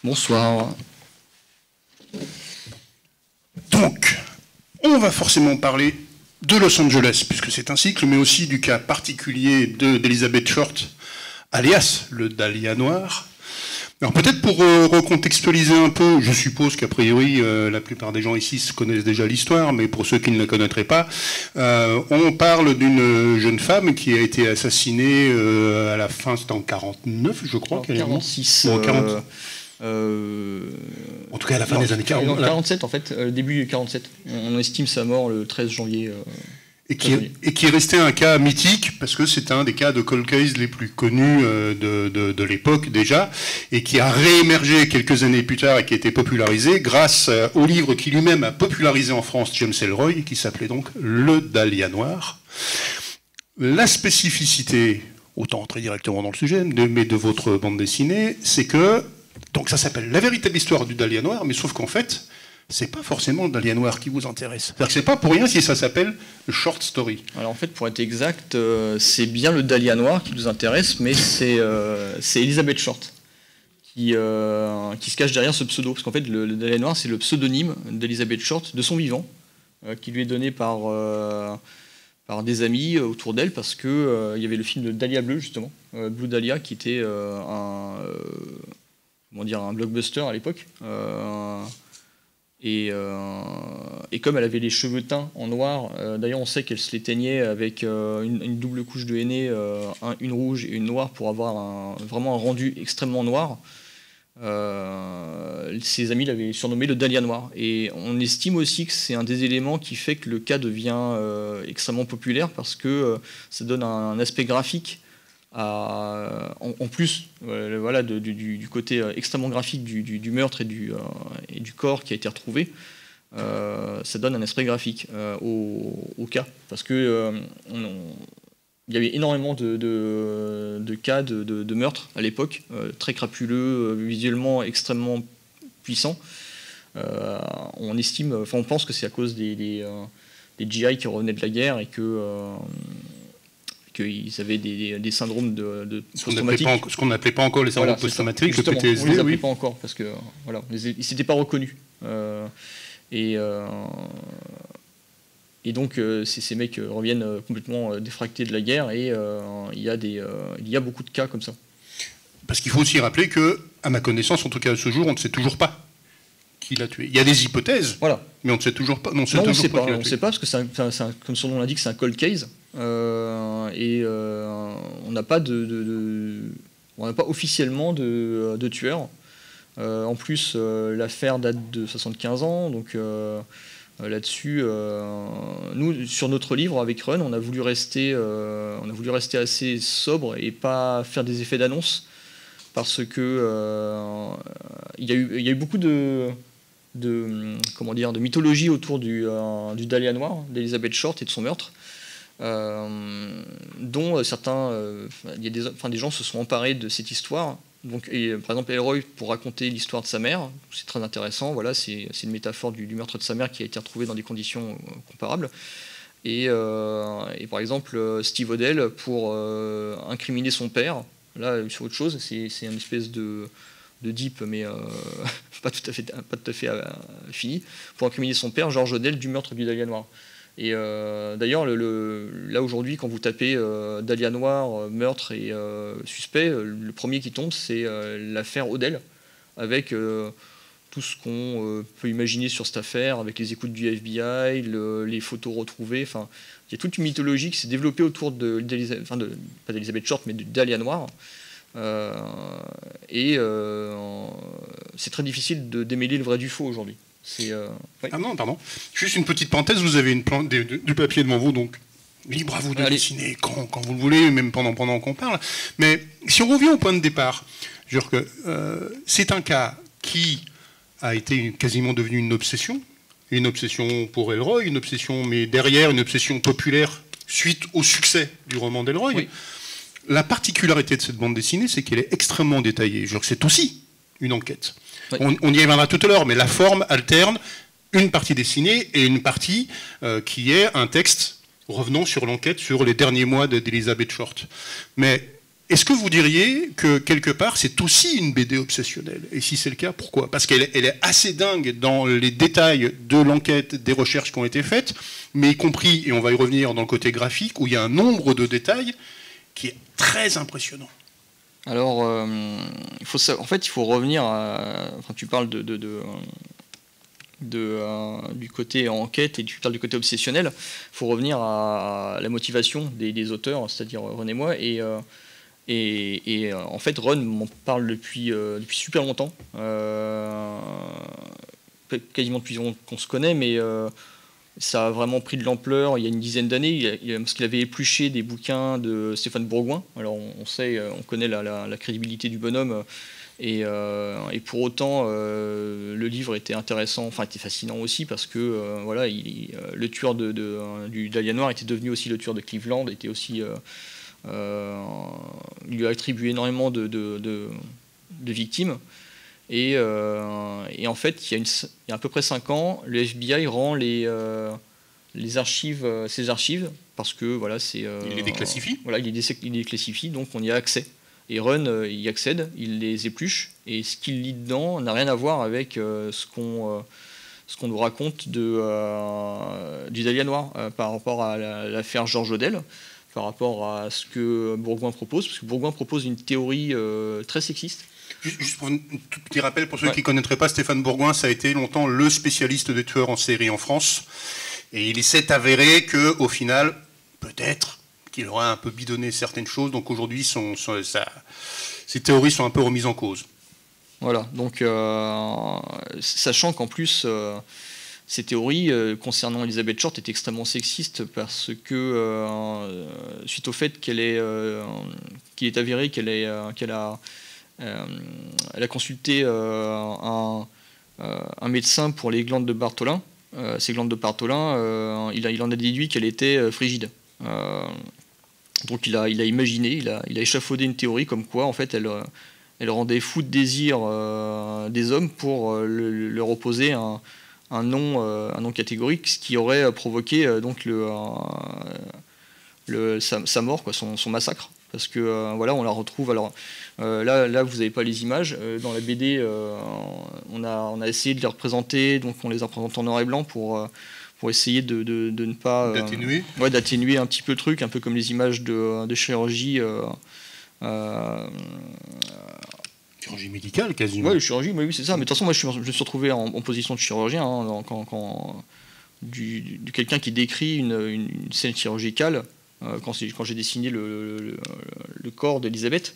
Bonsoir. Donc, on va forcément parler de Los Angeles, puisque c'est un cycle, mais aussi du cas particulier d'Elizabeth Short, alias le Dahlia noir. Alors peut-être pour recontextualiser un peu, je suppose qu'a priori la plupart des gens ici connaissent déjà l'histoire, mais pour ceux qui ne la connaîtraient pas, on parle d'une jeune femme qui a été assassinée à la fin, c'était en 49, je crois. En 46. En tout cas à la fin des années 40. En 47 en fait, début 47. On estime sa mort le 13 janvier. Et qui est resté un cas mythique, parce que c'est un des cas de cold case les plus connus de l'époque déjà, et qui a réémergé quelques années plus tard et qui a été popularisé grâce au livre qui lui-même a popularisé en France James Ellroy, qui s'appelait donc Le Dahlia noir. La spécificité, autant entrer directement dans le sujet, mais de votre bande dessinée, c'est que, donc ça s'appelle La véritable histoire du Dahlia noir, mais sauf qu'en fait, c'est pas forcément le Dahlia noir qui vous intéresse. C'est-à-dire que c'est pas pour rien si ça s'appelle short story. Alors en fait, pour être exact, c'est bien le Dahlia noir qui nous intéresse, mais c'est Elizabeth Short qui se cache derrière ce pseudo. Parce qu'en fait, le Dahlia noir, c'est le pseudonyme d'Elizabeth Short, de son vivant, qui lui est donné par des amis autour d'elle, parce que il y avait le film de Dahlia Bleu, justement, Blue Dahlia, qui était un blockbuster à l'époque. Et comme elle avait les cheveux teints en noir, d'ailleurs on sait qu'elle se les teignait avec une double couche de henné, une rouge et une noire pour avoir vraiment un rendu extrêmement noir. Ses amis l'avaient surnommé le Dahlia noir. Et on estime aussi que c'est un des éléments qui fait que le cas devient extrêmement populaire, parce que ça donne un aspect graphique. En plus voilà, du côté extrêmement graphique du meurtre et du corps qui a été retrouvé, ça donne un aspect graphique au cas, parce que il y avait énormément de cas de meurtre à l'époque, très crapuleux, visuellement extrêmement puissants. On pense que c'est à cause des GI qui revenaient de la guerre et qu'ils avaient des syndromes de post-traumatique. Ce qu'on n'appelait pas encore les syndromes post-traumatiques, le PTSD. On ne les appelait pas encore, parce qu'ils ne s'étaient pas reconnus. Et donc, ces mecs reviennent complètement défractés de la guerre, et il y a beaucoup de cas comme ça. Parce qu'il faut aussi rappeler que, à ma connaissance, en tout cas à ce jour, on ne sait toujours pas qui l'a tué. Il y a des hypothèses, voilà. Mais on ne sait toujours pas. On ne sait pas, parce que comme son nom l'indique, c'est un cold case. On n'a pas officiellement de tueur. En plus, l'affaire date de 75 ans, donc là-dessus, nous, sur notre livre avec Run, on a voulu rester assez sobre et pas faire des effets d'annonce, parce que il y a eu beaucoup de mythologie autour du Dahlia noir, d'Elizabeth Short et de son meurtre. Dont des gens se sont emparés de cette histoire. Donc, par exemple, Ellroy, pour raconter l'histoire de sa mère, c'est très intéressant. Voilà, c'est une métaphore du meurtre de sa mère qui a été retrouvée dans des conditions comparables. Et par exemple, Steve Odell, pour incriminer son père, là, sur autre chose, c'est une espèce de deep, mais pas tout à fait fini, pour incriminer son père, George Odell, du meurtre du Dahlia noir. Et d'ailleurs, là aujourd'hui, quand vous tapez Dahlia noir, meurtre et suspect, le premier qui tombe, c'est l'affaire Odell, avec tout ce qu'on peut imaginer sur cette affaire, avec les écoutes du FBI, les photos retrouvées. Enfin, il y a toute une mythologie qui s'est développée autour pas d'Elizabeth Short, mais de Dahlia noir. C'est très difficile de démêler le vrai du faux aujourd'hui. Ouais. Ah non, pardon. Juste une petite parenthèse, vous avez du papier devant vous, donc libre à vous de dessiner quand vous le voulez, même pendant qu'on parle. Mais si on revient au point de départ, c'est un cas qui a été quasiment devenu une obsession pour Ellroy, mais derrière une obsession populaire suite au succès du roman d'Ellroy. Oui. La particularité de cette bande dessinée, c'est qu'elle est extrêmement détaillée. C'est aussi une enquête. Oui. On y reviendra tout à l'heure, mais la forme alterne une partie dessinée et une partie qui est un texte Revenons sur l'enquête sur les derniers mois d'Elizabeth Short. Mais est-ce que vous diriez que, quelque part, c'est aussi une BD obsessionnelle? Et si c'est le cas, pourquoi? Parce qu'elle est assez dingue dans les détails de l'enquête, des recherches qui ont été faites, mais y compris, et on va y revenir dans le côté graphique, où il y a un nombre de détails qui est très impressionnant. Alors, en fait, il faut revenir à... Enfin, tu parles du côté enquête et tu parles du côté obsessionnel. Il faut revenir à la motivation des auteurs, c'est-à-dire Ron et moi. Et en fait, Ron m'en parle depuis super longtemps, quasiment depuis qu'on se connaît, mais ça a vraiment pris de l'ampleur il y a une dizaine d'années, parce qu'il avait épluché des bouquins de Stéphane Bourgoin. Alors on connaît la crédibilité du bonhomme, et pour autant le livre était intéressant, enfin était fascinant aussi, parce que voilà, le tueur du Dahlia Noir était devenu aussi le tueur de Cleveland, était aussi... il lui a attribué énormément de victimes. Et en fait, il y a à peu près 5 ans, le FBI rend ses archives, parce que voilà, il les déclassifie. Voilà, il les déclassifie, donc on y a accès. Et Ron y accède, il les épluche, et ce qu'il lit dedans n'a rien à voir avec ce qu'on nous raconte du Dahlia Noir par rapport à l'affaire Georges Odell, par rapport à ce que Bourgoin propose, parce que Bourgoin propose une théorie très sexiste. Juste pour un tout petit rappel, pour ceux qui ne connaîtraient pas, Stéphane Bourgoin, ça a été longtemps le spécialiste des tueurs en série en France. Et il s'est avéré qu'au final, peut-être qu'il aura un peu bidonné certaines choses. Donc aujourd'hui, ses théories sont un peu remises en cause. Voilà, donc sachant qu'en plus... ces théories concernant Elizabeth Short étaient extrêmement sexistes, parce que suite au fait qu'il est avéré qu'elle a consulté un médecin pour les glandes de Bartholin. Ces glandes de Bartholin, il en a déduit qu'elle était frigide. Donc il a imaginé, il a échafaudé une théorie comme quoi en fait elle rendait fou de désir des hommes pour leur opposer un nom catégorique, ce qui aurait provoqué donc sa mort, quoi, son massacre. Parce que voilà, on la retrouve. Alors là, vous n'avez pas les images. Dans la BD, on a essayé de les représenter, donc on les a représentés en noir et blanc pour essayer de ne pas d'atténuer un petit peu le truc, un peu comme les images de chirurgie. Chirurgie médicale, quasiment. Oui, chirurgie, oui, c'est ça. Mais de toute façon, moi, je me suis retrouvé en position de chirurgien, hein, de quelqu'un qui décrit une scène chirurgicale, quand j'ai dessiné le corps d'Elisabeth.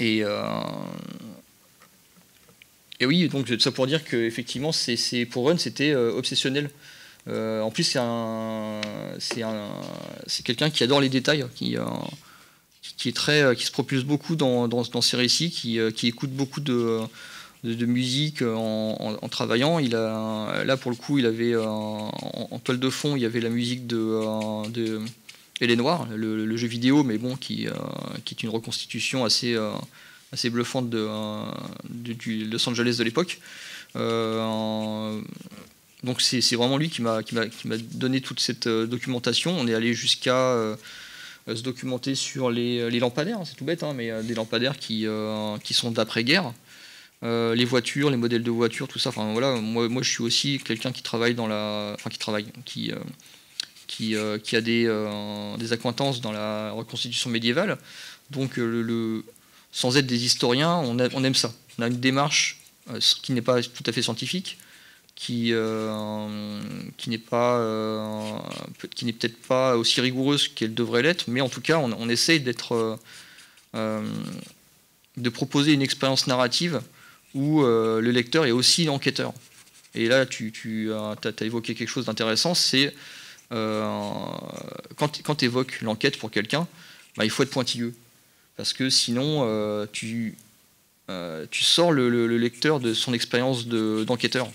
Et oui, donc ça pour dire qu'effectivement, pour Ron, c'était obsessionnel. En plus, c'est quelqu'un qui adore les détails, qui se propulse beaucoup dans ses récits, qui écoute beaucoup de musique en travaillant. Là, pour le coup, il avait en toile de fond, il y avait la musique de Elle est Noire, le jeu vidéo, mais bon, qui est une reconstitution assez bluffante du Los Angeles de l'époque. Donc c'est vraiment lui qui m'a donné toute cette documentation. On est allé jusqu'à se documenter sur les lampadaires, c'est tout bête, hein, mais des lampadaires qui sont d'après-guerre, les voitures, les modèles de voitures, tout ça. Enfin voilà, moi je suis aussi quelqu'un qui travaille qui a des accointances dans la reconstitution médiévale. Donc sans être des historiens, on aime ça. On a une démarche qui n'est pas tout à fait scientifique, qui n'est peut-être pas aussi rigoureuse qu'elle devrait l'être, mais en tout cas on essaye de proposer une expérience narrative où le lecteur est aussi l'enquêteur. Et là tu as évoqué quelque chose d'intéressant, c'est quand tu évoques l'enquête pour quelqu'un, il faut être pointilleux, parce que sinon tu sors le lecteur de son expérience d'enquêteur.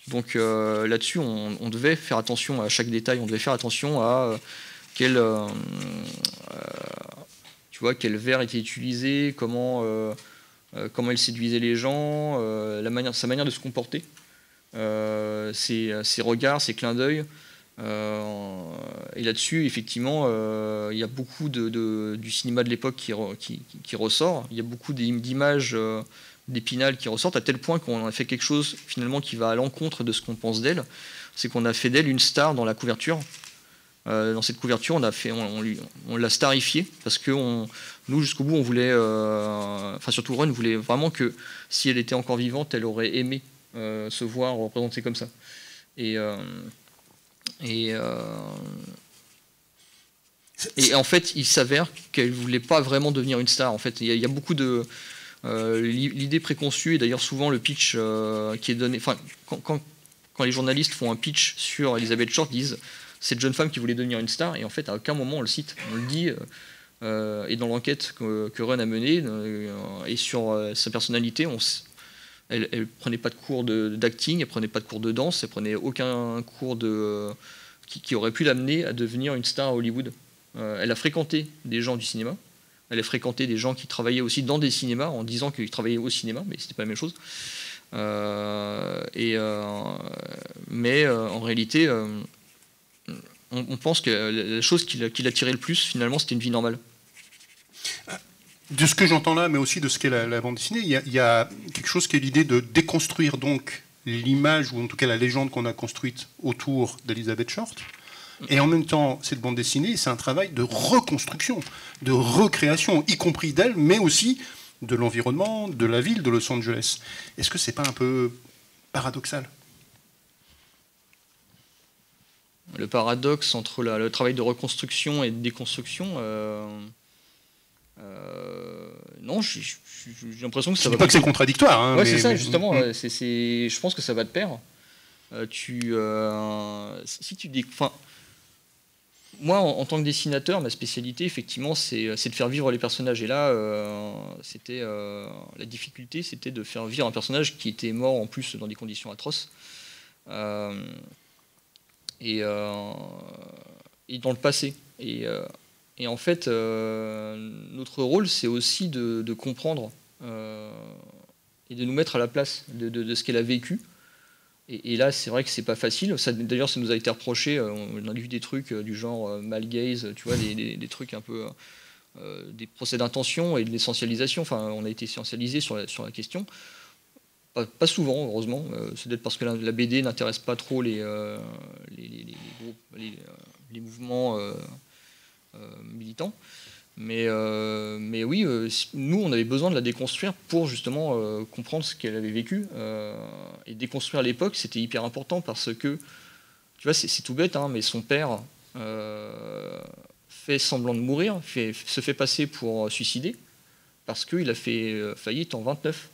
Donc là-dessus, on devait faire attention à chaque détail, on devait faire attention à quel verre était utilisé, comment il séduisait les gens, sa manière de se comporter, ses regards, ses clins d'œil, Et là-dessus, effectivement, il y a beaucoup du cinéma de l'époque qui ressort. Il y a beaucoup d'images d'Épinal qui ressortent, à tel point qu'on a fait quelque chose finalement qui va à l'encontre de ce qu'on pense d'elle. C'est qu'on a fait d'elle une star dans la couverture. Dans cette couverture, on l'a starifiée, parce que nous, jusqu'au bout, on voulait, enfin surtout Ron voulait vraiment que si elle était encore vivante, elle aurait aimé se voir représentée comme ça. Et en fait, il s'avère qu'elle voulait pas vraiment devenir une star. En fait, il y a beaucoup de l'idée préconçue, et d'ailleurs souvent le pitch qui est donné. Enfin, quand les journalistes font un pitch sur Elizabeth Short, disent cette jeune femme qui voulait devenir une star, et en fait, à aucun moment on le cite, on le dit. Et dans l'enquête que Ron a menée et sur sa personnalité, elle prenait pas de cours d'acting, elle prenait pas de cours de danse, elle prenait aucun cours qui aurait pu l'amener à devenir une star à Hollywood. Elle a fréquenté des gens du cinéma, elle a fréquenté des gens qui travaillaient aussi dans des cinémas en disant qu'ils travaillaient au cinéma, mais c'était pas la même chose. Mais en réalité, on pense que la chose qui l'attirait le plus, finalement, c'était une vie normale. De ce que j'entends là, mais aussi de ce qu'est la bande dessinée, il y a quelque chose qui est l'idée de déconstruire donc l'image, ou en tout cas la légende qu'on a construite autour d'Elizabeth Short. Et en même temps, cette bande dessinée, c'est un travail de reconstruction, de recréation, y compris d'elle, mais aussi de l'environnement, de la ville de Los Angeles. Est-ce que c'est pas un peu paradoxal ? Le paradoxe entre le travail de reconstruction et de déconstruction, non, j'ai l'impression que ça va. Pas que c'est contradictoire. Hein, ouais, c'est ça, justement. Je pense que ça va de pair. Si tu dis, enfin, moi, en tant que dessinateur, ma spécialité, effectivement, c'est de faire vivre les personnages. Et là, la difficulté, c'était de faire vivre un personnage qui était mort en plus dans des conditions atroces. Et dans le passé. Et en fait, notre rôle, c'est aussi de comprendre et de nous mettre à la place de ce qu'elle a vécu. Et là, c'est vrai que c'est pas facile. D'ailleurs, ça nous a été reproché. On a vu des trucs du genre mal gaze, tu vois, des trucs un peu des procès d'intention et de l'essentialisation. Enfin, on a été essentialisé sur la question. Pas souvent, heureusement. C'est peut-être parce que la BD n'intéresse pas trop les mouvements militants. Mais oui, nous, on avait besoin de la déconstruire pour justement comprendre ce qu'elle avait vécu. Et déconstruire l'époque, c'était hyper important parce que, tu vois, c'est tout bête, hein, mais son père fait semblant de mourir, se fait passer pour suicider parce qu'il a fait faillite en 29.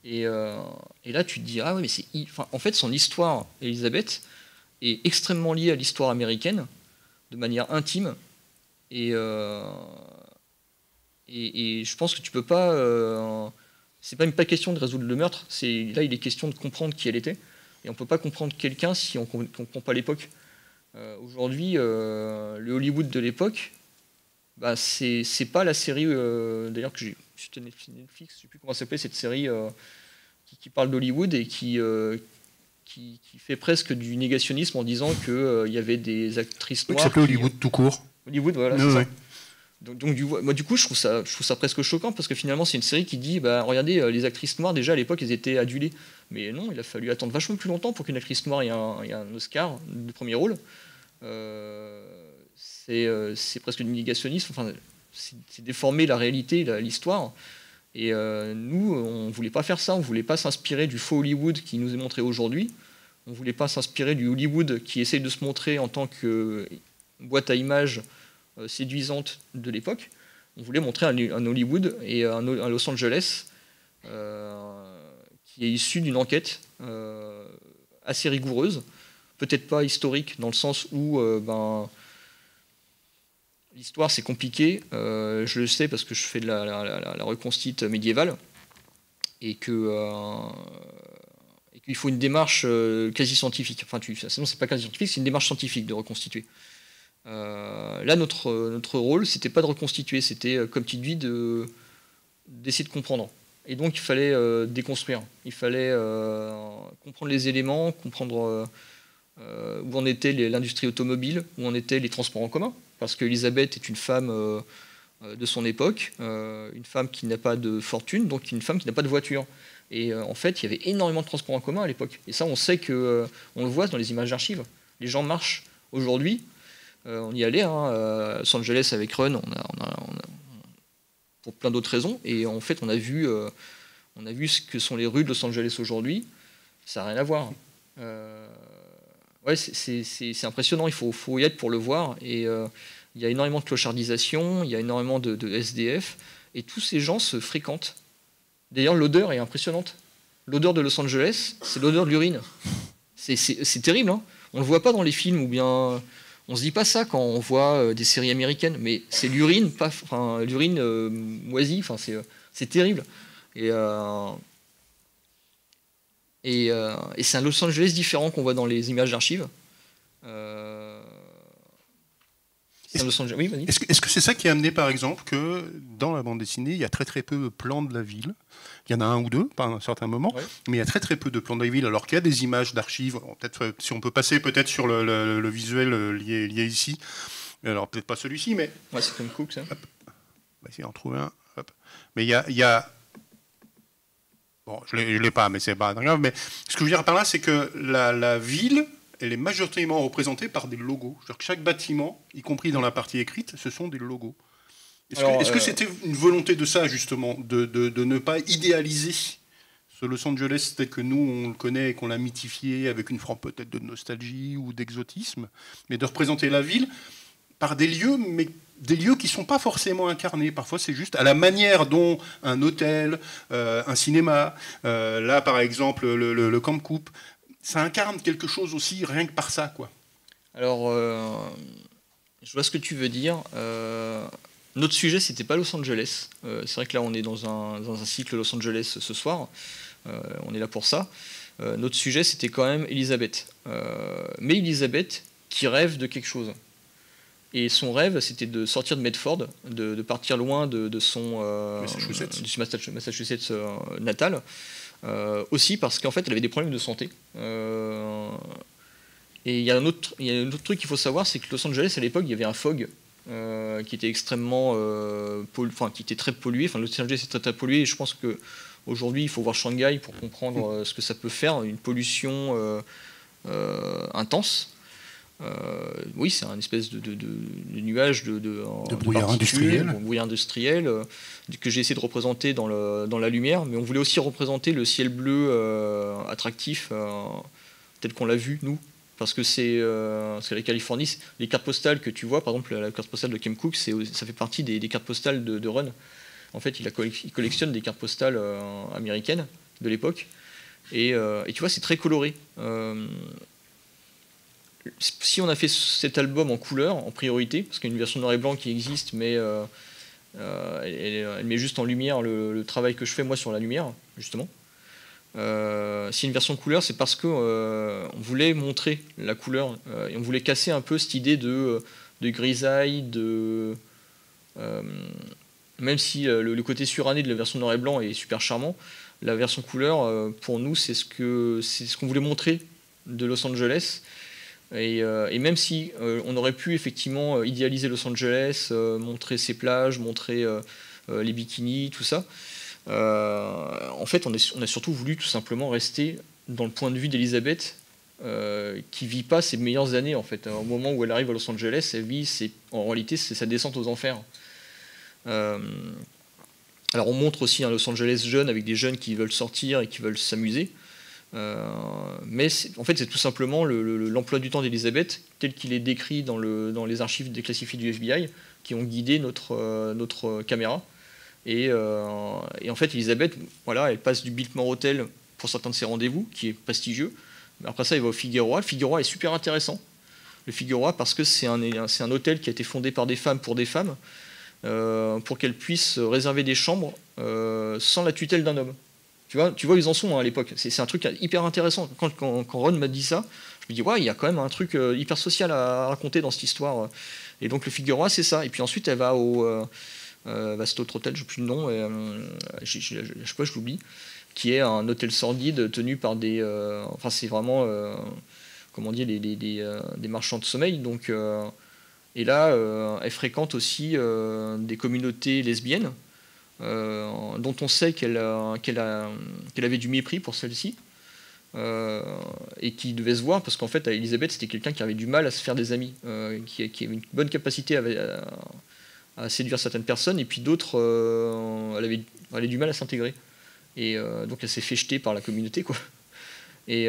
Et là, tu te dis, ah ouais, mais en fait, son histoire, Elisabeth, est extrêmement liée à l'histoire américaine, de manière intime. Et je pense que tu peux pas. C'est pas question de résoudre le meurtre. Là, il est question de comprendre qui elle était. Et on peut pas comprendre quelqu'un si on comprend pas l'époque. Aujourd'hui, le Hollywood de l'époque, bah, c'est pas la série. D'ailleurs, que j'ai. C'était Netflix, je sais plus comment ça s'appelait cette série qui parle d'Hollywood et qui fait presque du négationnisme en disant qu'il y avait des actrices noires. Ça s'appelait Hollywood tout court. Hollywood, voilà, c'est ça. Donc moi, du coup, je trouve ça presque choquant parce que finalement, c'est une série qui dit, bah, regardez, les actrices noires, déjà à l'époque, elles étaient adulées. Mais non, il a fallu attendre vachement plus longtemps pour qu'une actrice noire ait un Oscar de premier rôle. C'est presque du négationnisme. Enfin, c'est déformer la réalité, l'histoire. Et nous, on ne voulait pas faire ça. On ne voulait pas s'inspirer du faux Hollywood qui nous est montré aujourd'hui. On ne voulait pas s'inspirer du Hollywood qui essaye de se montrer en tant que boîte à images séduisante de l'époque. On voulait montrer un Hollywood et un Los Angeles qui est issu d'une enquête assez rigoureuse, peut-être pas historique dans le sens où l'histoire c'est compliqué, je le sais parce que je fais de la reconstitute médiévale et qu'il faut une démarche quasi scientifique. Enfin, sinon c'est pas quasi scientifique, c'est une démarche scientifique de reconstituer. Là, notre rôle, c'était pas de reconstituer, c'était, comme tu dis, d'essayer de comprendre. Et donc, il fallait déconstruire. Il fallait comprendre les éléments, comprendre où en était l'industrie automobile, où en étaient les transports en commun. Parce qu'Elisabeth est une femme de son époque, une femme qui n'a pas de fortune, donc une femme qui n'a pas de voiture. Et en fait, il y avait énormément de transports en commun à l'époque. Et ça, on sait que, on le voit dans les images d'archives. Les gens marchent aujourd'hui. On y allait, à Los Angeles avec Run, pour plein d'autres raisons. Et en fait, on a vu ce que sont les rues de Los Angeles aujourd'hui. Ça n'a rien à voir. Ouais, c'est impressionnant, il faut y être pour le voir. Et il y a énormément de clochardisation, il y a énormément de SDF, et tous ces gens se fréquentent. D'ailleurs, l'odeur est impressionnante. L'odeur de Los Angeles, c'est l'odeur de l'urine. C'est terrible, hein. On ne le voit pas dans les films, ou bien on se dit pas ça quand on voit des séries américaines, mais c'est l'urine, l'urine moisie, c'est terrible. Et c'est un Los Angeles différent qu'on voit dans les images d'archives. Oui, est-ce que c'est ça qui a amené, par exemple, que dans la bande dessinée, il y a très très peu de plans de la ville. Il y en a un ou deux, par un certain moment, ouais. Mais il y a très très peu de plans de la ville, alors qu'il y a des images d'archives. Peut-être, si on peut passer peut-être sur le visuel lié ici. Alors peut-être pas celui-ci, mais... Ouais, c'est comme Cook, ça. Hop. On va essayer d'en trouver un. Hop. Mais il y a... Bon, je ne l'ai pas, mais c'est pas grave. Mais ce que je veux dire par là, c'est que la ville, elle est majoritairement représentée par des logos. C'est-à-dire que chaque bâtiment, y compris dans la partie écrite, ce sont des logos. Est-ce que c'était une volonté de ça, justement, de ne pas idéaliser ce Los Angeles tel que nous, on le connaît et qu'on l'a mythifié avec une forme peut-être de nostalgie ou d'exotisme, mais de représenter la ville par des lieux, mais des lieux qui ne sont pas forcément incarnés. Parfois, c'est juste à la manière dont un hôtel, un cinéma, là, par exemple, le Camp Coupe, ça incarne quelque chose aussi, rien que par ça, quoi. Alors, je vois ce que tu veux dire. Notre sujet, c'était pas Los Angeles. C'est vrai que là, on est dans un cycle Los Angeles ce soir. On est là pour ça. Notre sujet, c'était quand même Elisabeth. Mais Elisabeth qui rêve de quelque chose. Et son rêve, c'était de sortir de Medford, de partir loin de son Massachusetts natal. Aussi parce qu'en fait, elle avait des problèmes de santé. Et il y a un autre truc qu'il faut savoir, c'est que Los Angeles, à l'époque, il y avait un fog qui était extrêmement qui était très pollué. Enfin, Los Angeles est très, très pollué. Et je pense qu'aujourd'hui, il faut voir Shanghai pour comprendre ce que ça peut faire, une pollution intense. Oui, c'est un espèce de nuage de brouillard industriel, que j'ai essayé de représenter dans la lumière, mais on voulait aussi représenter le ciel bleu attractif tel qu'on l'a vu nous, parce que c'est la Californie, les cartes postales que tu vois, par exemple la carte postale de Kim Cook, ça fait partie des cartes postales de Run. En fait, il collectionne des cartes postales américaines de l'époque, et tu vois, c'est très coloré. Si on a fait cet album en couleur, en priorité, parce qu'il y a une version noir et blanc qui existe, mais elle met juste en lumière le travail que je fais moi sur la lumière, justement. Si y a une version couleur, c'est parce qu'on voulait montrer la couleur, et on voulait casser un peu cette idée de grisaille, même si le côté suranné de la version noir et blanc est super charmant, la version couleur, pour nous, c'est ce qu'on voulait montrer de Los Angeles. Et même si on aurait pu effectivement idéaliser Los Angeles, montrer ses plages, montrer les bikinis, tout ça, en fait on a surtout voulu tout simplement rester dans le point de vue d'Elisabeth, qui vit pas ses meilleures années en fait. Au moment où elle arrive à Los Angeles, elle vit en réalité c'est sa descente aux enfers. Alors on montre aussi un Los Angeles jeune avec des jeunes qui veulent sortir et qui veulent s'amuser. Mais en fait, c'est tout simplement l'emploi du temps d'Elisabeth tel qu'il est décrit dans les archives déclassifiées du FBI qui ont guidé notre caméra. Et en fait, Elisabeth, voilà, elle passe du Biltmore Hotel pour certains de ses rendez-vous, qui est prestigieux. Après ça, elle va au Figueroa. Le Figueroa est super intéressant. Le Figueroa, parce que c'est un hôtel qui a été fondé par des femmes pour des femmes, pour qu'elles puissent réserver des chambres sans la tutelle d'un homme. Tu vois où ils en sont à l'époque. C'est un truc hyper intéressant. Quand Ron m'a dit ça, je me dis ouais, il y a quand même un truc hyper social à raconter dans cette histoire. Et donc le Figueroa, c'est ça. Et puis ensuite, elle va à cet autre hôtel, je n'ai plus le nom, je sais pas, je l'oublie, qui est un hôtel sordide tenu par des. Enfin, c'est vraiment comment dire, des marchands de sommeil. Donc, et là, elle fréquente aussi des communautés lesbiennes, dont on sait qu'elle avait du mépris pour celle-ci, et qui devait se voir, parce qu'en fait, Elisabeth, c'était quelqu'un qui avait du mal à se faire des amis, qui avait une bonne capacité à séduire certaines personnes, et puis d'autres, elle avait du mal à s'intégrer. Et donc elle s'est fait jeter par la communauté, quoi. Et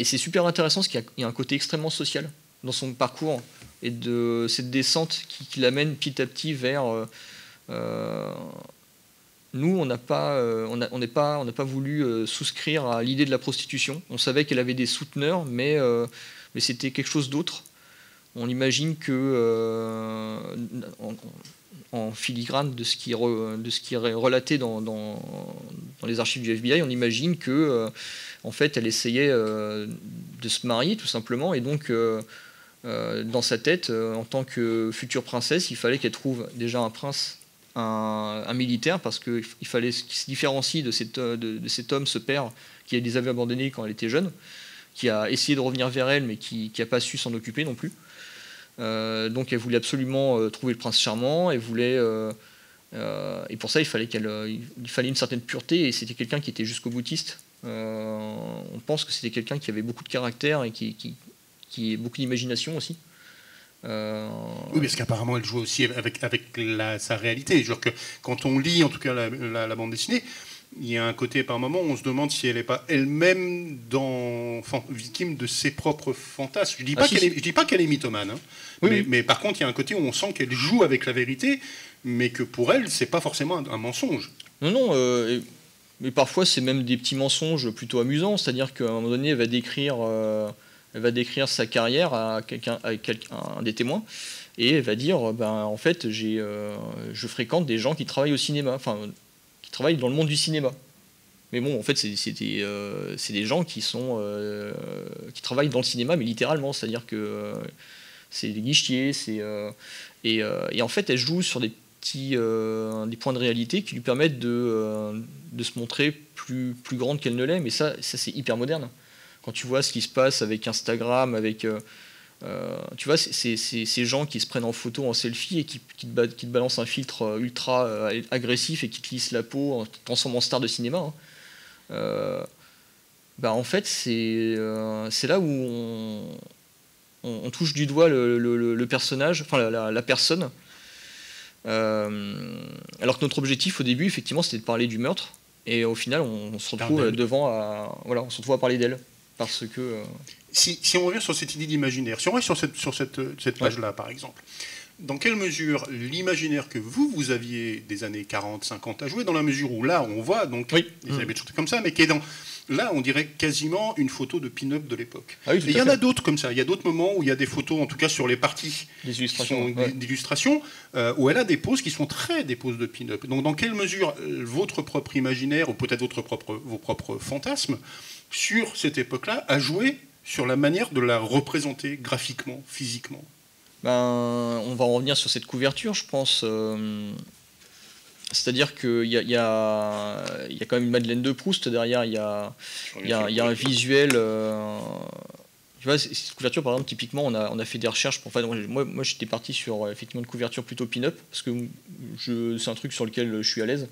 c'est super intéressant parce qu'il y a un côté extrêmement social dans son parcours et de cette descente qui l'amène petit à petit vers... nous, on n'a pas voulu souscrire à l'idée de la prostitution. On savait qu'elle avait des souteneurs, mais c'était quelque chose d'autre. On imagine que, en filigrane de ce qui est relaté dans les archives du FBI, on imagine que, en fait, elle essayait de se marier, tout simplement, et donc, dans sa tête, en tant que future princesse, il fallait qu'elle trouve déjà un prince, un militaire, parce qu'il fallait qu'il se différencie de cet homme, ce père, qui les avait abandonnés quand elle était jeune, qui a essayé de revenir vers elle, mais qui n'a pas su s'en occuper non plus. Donc elle voulait absolument trouver le prince charmant, et pour ça il fallait une certaine pureté, et c'était quelqu'un qui était jusqu'au boutiste. On pense que c'était quelqu'un qui avait beaucoup de caractère et qui a beaucoup d'imagination aussi. Oui, parce qu'apparemment elle joue aussi avec sa réalité. Genre que quand on lit en tout cas la bande dessinée, il y a un côté par moment où on se demande si elle n'est pas elle-même victime de ses propres fantasmes. Je ne dis pas qu'elle est mythomane, hein, oui, mais par contre il y a un côté où on sent qu'elle joue avec la vérité, mais que pour elle c'est pas forcément un mensonge. Non, mais parfois c'est même des petits mensonges plutôt amusants, c'est-à-dire qu'à un moment donné elle va décrire sa carrière à un des témoins, et elle va dire en fait je fréquente des gens qui travaillent au cinéma, qui travaillent dans le monde du cinéma. Mais bon, en fait, c'est des gens qui travaillent dans le cinéma, mais littéralement, c'est-à-dire que c'est des guichetiers, et en fait, elle joue sur des points de réalité qui lui permettent de se montrer plus grande qu'elle ne l'est, mais ça c'est hyper moderne. Quand tu vois ce qui se passe avec Instagram, avec... tu vois, c'est ces gens qui se prennent en photo, en selfie, et qui te balancent un filtre ultra agressif et qui te lissent la peau en te transformant en star de cinéma. Hein. En fait, c'est là où on touche du doigt le personnage, enfin la personne. Alors que notre objectif au début, effectivement, c'était de parler du meurtre, et au final, on se retrouve on se retrouve à parler d'elle, parce que... Si on revient sur cette idée d'imaginaire, si on reste sur cette page-là, par exemple, dans quelle mesure l'imaginaire que vous aviez des années 40, 50 a joué, dans la mesure où là, on voit donc Elisabeth Short comme ça, mais qui est là, on dirait quasiment une photo de pin-up de l'époque. Ah oui, et il y en a d'autres comme ça. Il y a d'autres moments où il y a des photos, en tout cas sur les parties d'illustration, où elle a des poses qui sont des poses de pin-up. Donc dans quelle mesure votre propre imaginaire, ou peut-être vos propres fantasmes, sur cette époque-là, a joué sur la manière de la représenter graphiquement, physiquement? On va en revenir sur cette couverture, je pense. C'est-à-dire qu'il y a quand même une Madeleine de Proust derrière, il y a un visuel... tu vois, cette couverture, par exemple, typiquement, on a fait des recherches. Moi j'étais parti sur effectivement une couverture plutôt pin-up, parce que c'est un truc sur lequel je suis à l'aise.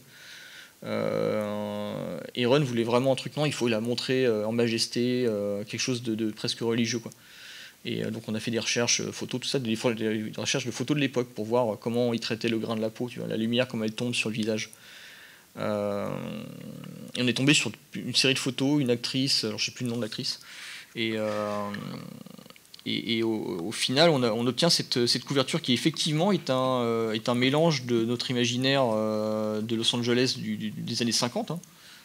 Et Ron voulait vraiment un truc, non, il faut la montrer en majesté, quelque chose de presque religieux, quoi. Et donc on a fait des recherches photos, tout ça, des recherches de photos de l'époque pour voir comment ils traitaient le grain de la peau, tu vois, la lumière, comment elle tombe sur le visage. Et on est tombé sur une série de photos, une actrice, alors je ne sais plus le nom de l'actrice, et au final on obtient cette couverture qui effectivement est un mélange de notre imaginaire de Los Angeles des années 50, hein.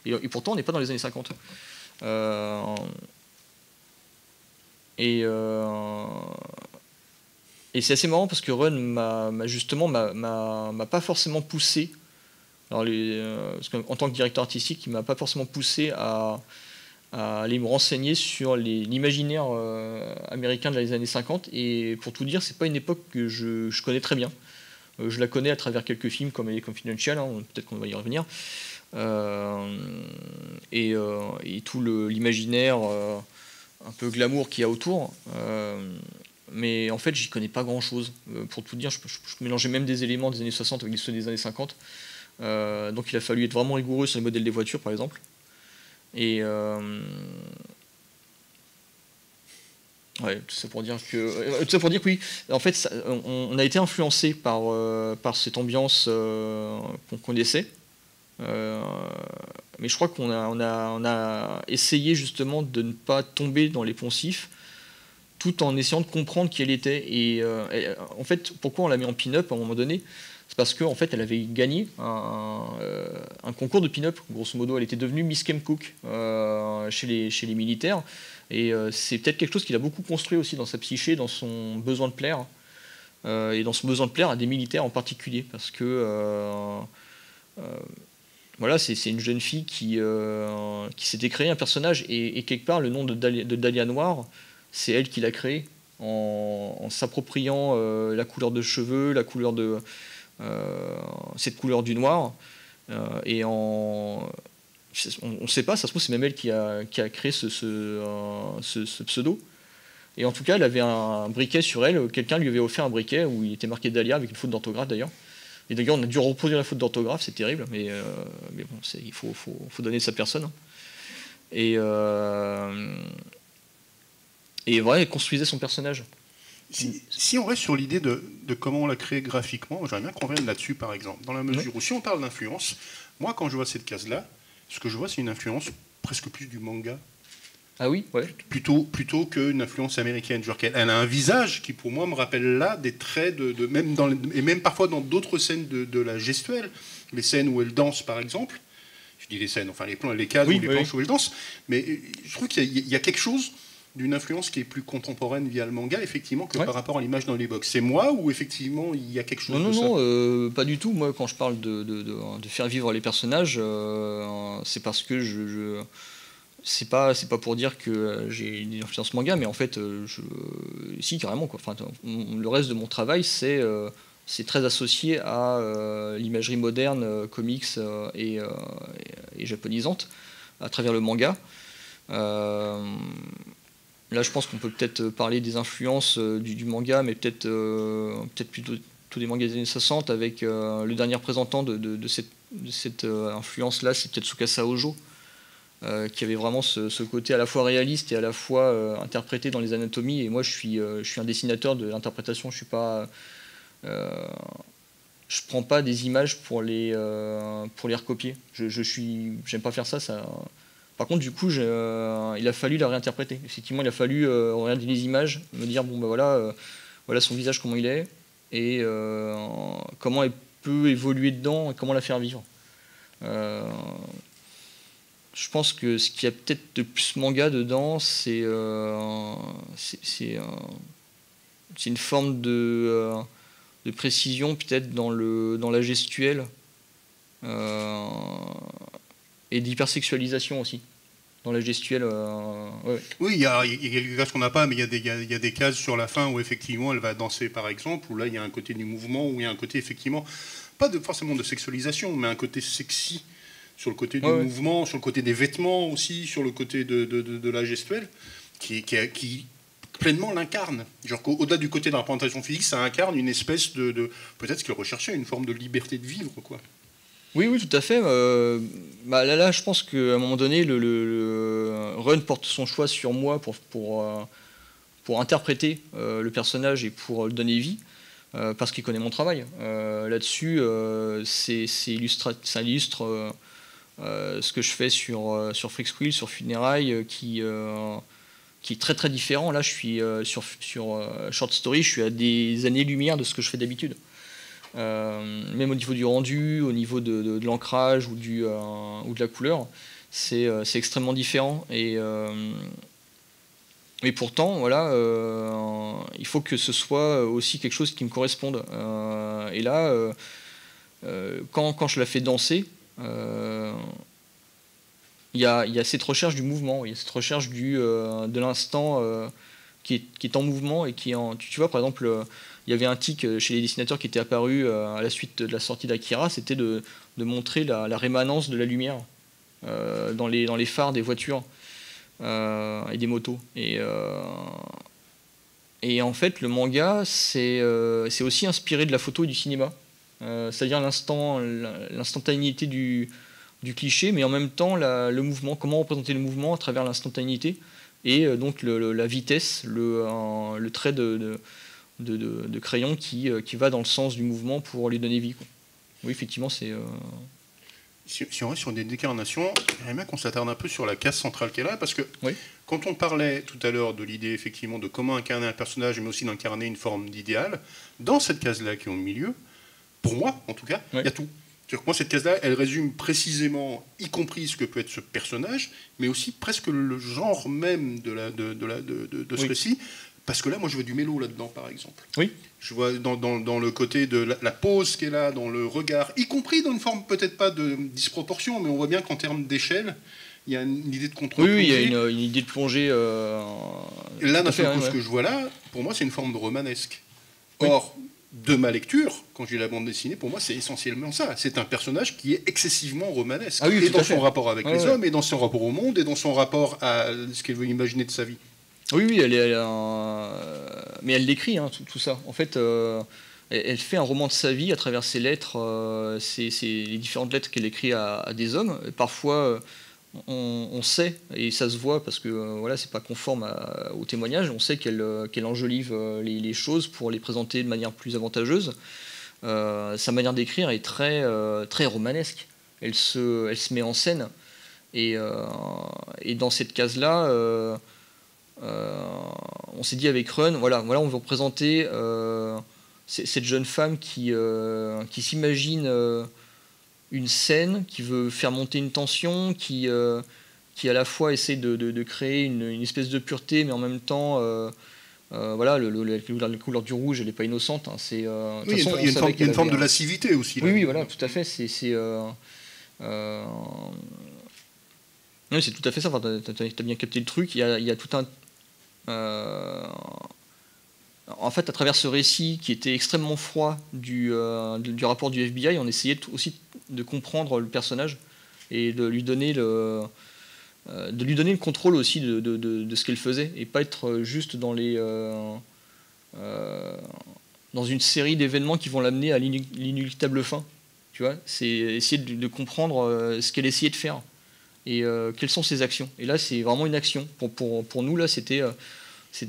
Et pourtant on n'est pas dans les années 50. Et c'est assez marrant parce que Ron m'a pas forcément poussé. Alors parce qu'en tant que directeur artistique, il m'a pas forcément poussé à aller me renseigner sur l'imaginaire américain des années 50. Et pour tout dire, c'est pas une époque que je connais très bien. Je la connais à travers quelques films comme les Confidential, hein, peut-être qu'on va y revenir. Et tout l'imaginaire peu glamour qu'il y a autour. Mais en fait, j'y connais pas grand-chose. Pour tout dire, je mélangeais même des éléments des années 60 avec ceux des années 50. Donc il a fallu être vraiment rigoureux sur les modèles des voitures, par exemple. Et ouais, tout ça pour dire que oui, en fait, on a été influencé par cette ambiance qu'on connaissait. Mais je crois qu'on a essayé justement de ne pas tomber dans les poncifs, tout en essayant de comprendre qui elle était. Et en fait, pourquoi on l'a mis en pin-up à un moment donné? C'est parce qu'en fait, elle avait gagné un concours de pin-up. Grosso modo, elle était devenue Miss Kemcook chez les militaires. Et c'est peut-être quelque chose qu'il a beaucoup construit aussi dans sa psyché, dans son besoin de plaire. Et dans son besoin de plaire à des militaires en particulier. Parce que voilà, c'est une jeune fille qui s'était créé un personnage. Et quelque part, le nom de Dahlia Noire, c'est elle qui l'a créé en s'appropriant la couleur de cheveux, la couleur de cette couleur du noir, et on ne sait pas, ça se trouve c'est même elle qui a créé ce pseudo. Et en tout cas, elle avait un briquet sur elle, quelqu'un lui avait offert un briquet où il était marqué Dahlia avec une faute d'orthographe d'ailleurs. Et d'ailleurs, on a dû reproduire la faute d'orthographe, c'est terrible, mais bon, il faut donner de sa personne. Et voilà, elle construisait son personnage. Si on reste sur l'idée de comment on l'a créé graphiquement, j'aimerais bien qu'on revienne là-dessus, par exemple. Dans la mesure où, si on parle d'influence, moi, quand je vois cette case-là, ce que je vois, c'est une influence presque plus du manga. Ah oui, ouais. Plutôt qu'une influence américaine. Genre qu'elle a un visage qui, pour moi, me rappelle là des traits et même parfois dans d'autres scènes de la gestuelle. Les scènes où elle danse, par exemple. Je dis les scènes, enfin les cases ou les planches où elle danse. Mais je trouve qu'il y a quelque chose d'une influence qui est plus contemporaine via le manga, effectivement, que par rapport à l'image dans les box. C'est moi ou effectivement il y a quelque chose de ça? Non, pas du tout. Moi, quand je parle de faire vivre les personnages, c'est parce que c'est pas pour dire que j'ai une influence manga, mais en fait, si, carrément, quoi. Enfin, le reste de mon travail, c'est très associé à l'imagerie moderne, comics et japonisante, à travers le manga. Là, je pense qu'on peut peut-être parler des influences du manga, mais peut-être plutôt des mangas des années 60, avec le dernier représentant de cette influence-là, c'est peut-être Tsukasa Ojo, qui avait vraiment ce côté à la fois réaliste et à la fois interprété dans les anatomies. Et moi, je suis un dessinateur de l'interprétation. Je prends pas des images pour les recopier. J'aime pas faire ça. Par contre, du coup, il a fallu la réinterpréter. Effectivement, il a fallu regarder les images, me dire bon, ben voilà son visage, comment il est, et comment elle peut évoluer dedans, et comment la faire vivre. Je pense que ce qu'il y a peut-être de plus manga dedans, c'est une forme de précision, peut-être dans la gestuelle, et d'hypersexualisation aussi. Dans la gestuelle. Ouais. Oui, il y a quelques cases qu'on n'a pas, mais il y a des cases sur la fin où effectivement elle va danser, par exemple, où là il y a un côté du mouvement, où il y a un côté effectivement, pas forcément de sexualisation, mais un côté sexy sur le côté du mouvement, sur le côté des vêtements aussi, sur le côté de la gestuelle, qui pleinement l'incarne. Genre qu'au-delà du côté de la représentation physique, ça incarne une espèce de peut-être ce qu'il recherchait, une forme de liberté de vivre, quoi. Oui, tout à fait. Là, je pense qu'à un moment donné, le Run porte son choix sur moi pour interpréter le personnage et pour le donner vie, parce qu'il connaît mon travail. Là-dessus, ça illustre ce que je fais sur Freak Squill, sur Funérailles, qui est très très différent. Là, je suis sur Short Story, je suis à des années-lumière de ce que je fais d'habitude. Même au niveau du rendu, au niveau de l'ancrage ou de la couleur, c'est extrêmement différent. Et pourtant, voilà, il faut que ce soit aussi quelque chose qui me corresponde. Et là, quand je la fais danser, il y a cette recherche du mouvement, il y a cette recherche de l'instant qui est en mouvement et qui est en... Tu vois, par exemple, il y avait un tic chez les dessinateurs qui était apparu à la suite de la sortie d'Akira, c'était de montrer la rémanence de la lumière dans les phares des voitures. et des motos. Et en fait, le manga, c'est aussi inspiré de la photo et du cinéma. C'est-à-dire l'instantanéité du cliché, mais en même temps le mouvement, comment représenter le mouvement à travers l'instantanéité, et donc la vitesse, le trait de crayon qui va dans le sens du mouvement pour lui donner vie, quoi. Oui, effectivement, c'est... Si on reste sur des décarnations, j'aimerais bien qu'on s'attarde un peu sur la case centrale qu'elle a, parce que oui. Quand on parlait tout à l'heure de l'idée effectivement de comment incarner un personnage, mais aussi d'incarner une forme d'idéal, dans cette case-là qui est au milieu, pour moi en tout cas, il y a tout. C'est-à-dire que moi, cette case-là, elle résume précisément, y compris ce que peut être ce personnage, mais aussi presque le genre même de ce récit. Parce que là, moi, je vois du mélo là-dedans, par exemple. Oui. Je vois dans le côté de la pose qu'elle a, dans le regard, y compris dans une forme peut-être pas de disproportion, mais on voit bien qu'en termes d'échelle, il y a une idée de contrôle. Oui, il y a une idée de plongée. Et là, d'un seul coup, ce que je vois là, pour moi, c'est une forme de romanesque. Or, de ma lecture, quand j'ai la bande dessinée, pour moi, c'est essentiellement ça. C'est un personnage qui est excessivement romanesque. Et dans son rapport avec les hommes, et dans son rapport au monde, et dans son rapport à ce qu'elle veut imaginer de sa vie. Oui, mais elle l'écrit, hein, tout ça. En fait, elle fait un roman de sa vie à travers ses lettres, les différentes lettres qu'elle écrit à des hommes. Et parfois, on sait, et ça se voit parce que voilà, c'est pas conforme au témoignage, on sait qu'elle enjolive les choses pour les présenter de manière plus avantageuse. Sa manière d'écrire est très, très romanesque. Elle se met en scène. Et dans cette case-là, on s'est dit avec Run, voilà, on veut représenter cette jeune femme qui s'imagine une scène, qui veut faire monter une tension, qui à la fois essaie de créer une espèce de pureté, mais en même temps, voilà, la couleur du rouge, elle n'est pas innocente. Hein, il y a une forme de lascivité aussi. Oui, voilà, tout à fait. Oui, c'est tout à fait ça. Enfin, tu as bien capté le truc. Il y a tout un... en fait, à travers ce récit qui était extrêmement froid du rapport du FBI, on essayait aussi de comprendre le personnage et de lui donner le contrôle aussi de ce qu'elle faisait, et pas être juste dans une série d'événements qui vont l'amener à l'inéluctable fin. Tu vois, c'est essayer de comprendre ce qu'elle essayait de faire et quelles sont ses actions. Et là, c'est vraiment une action. Pour nous, là, il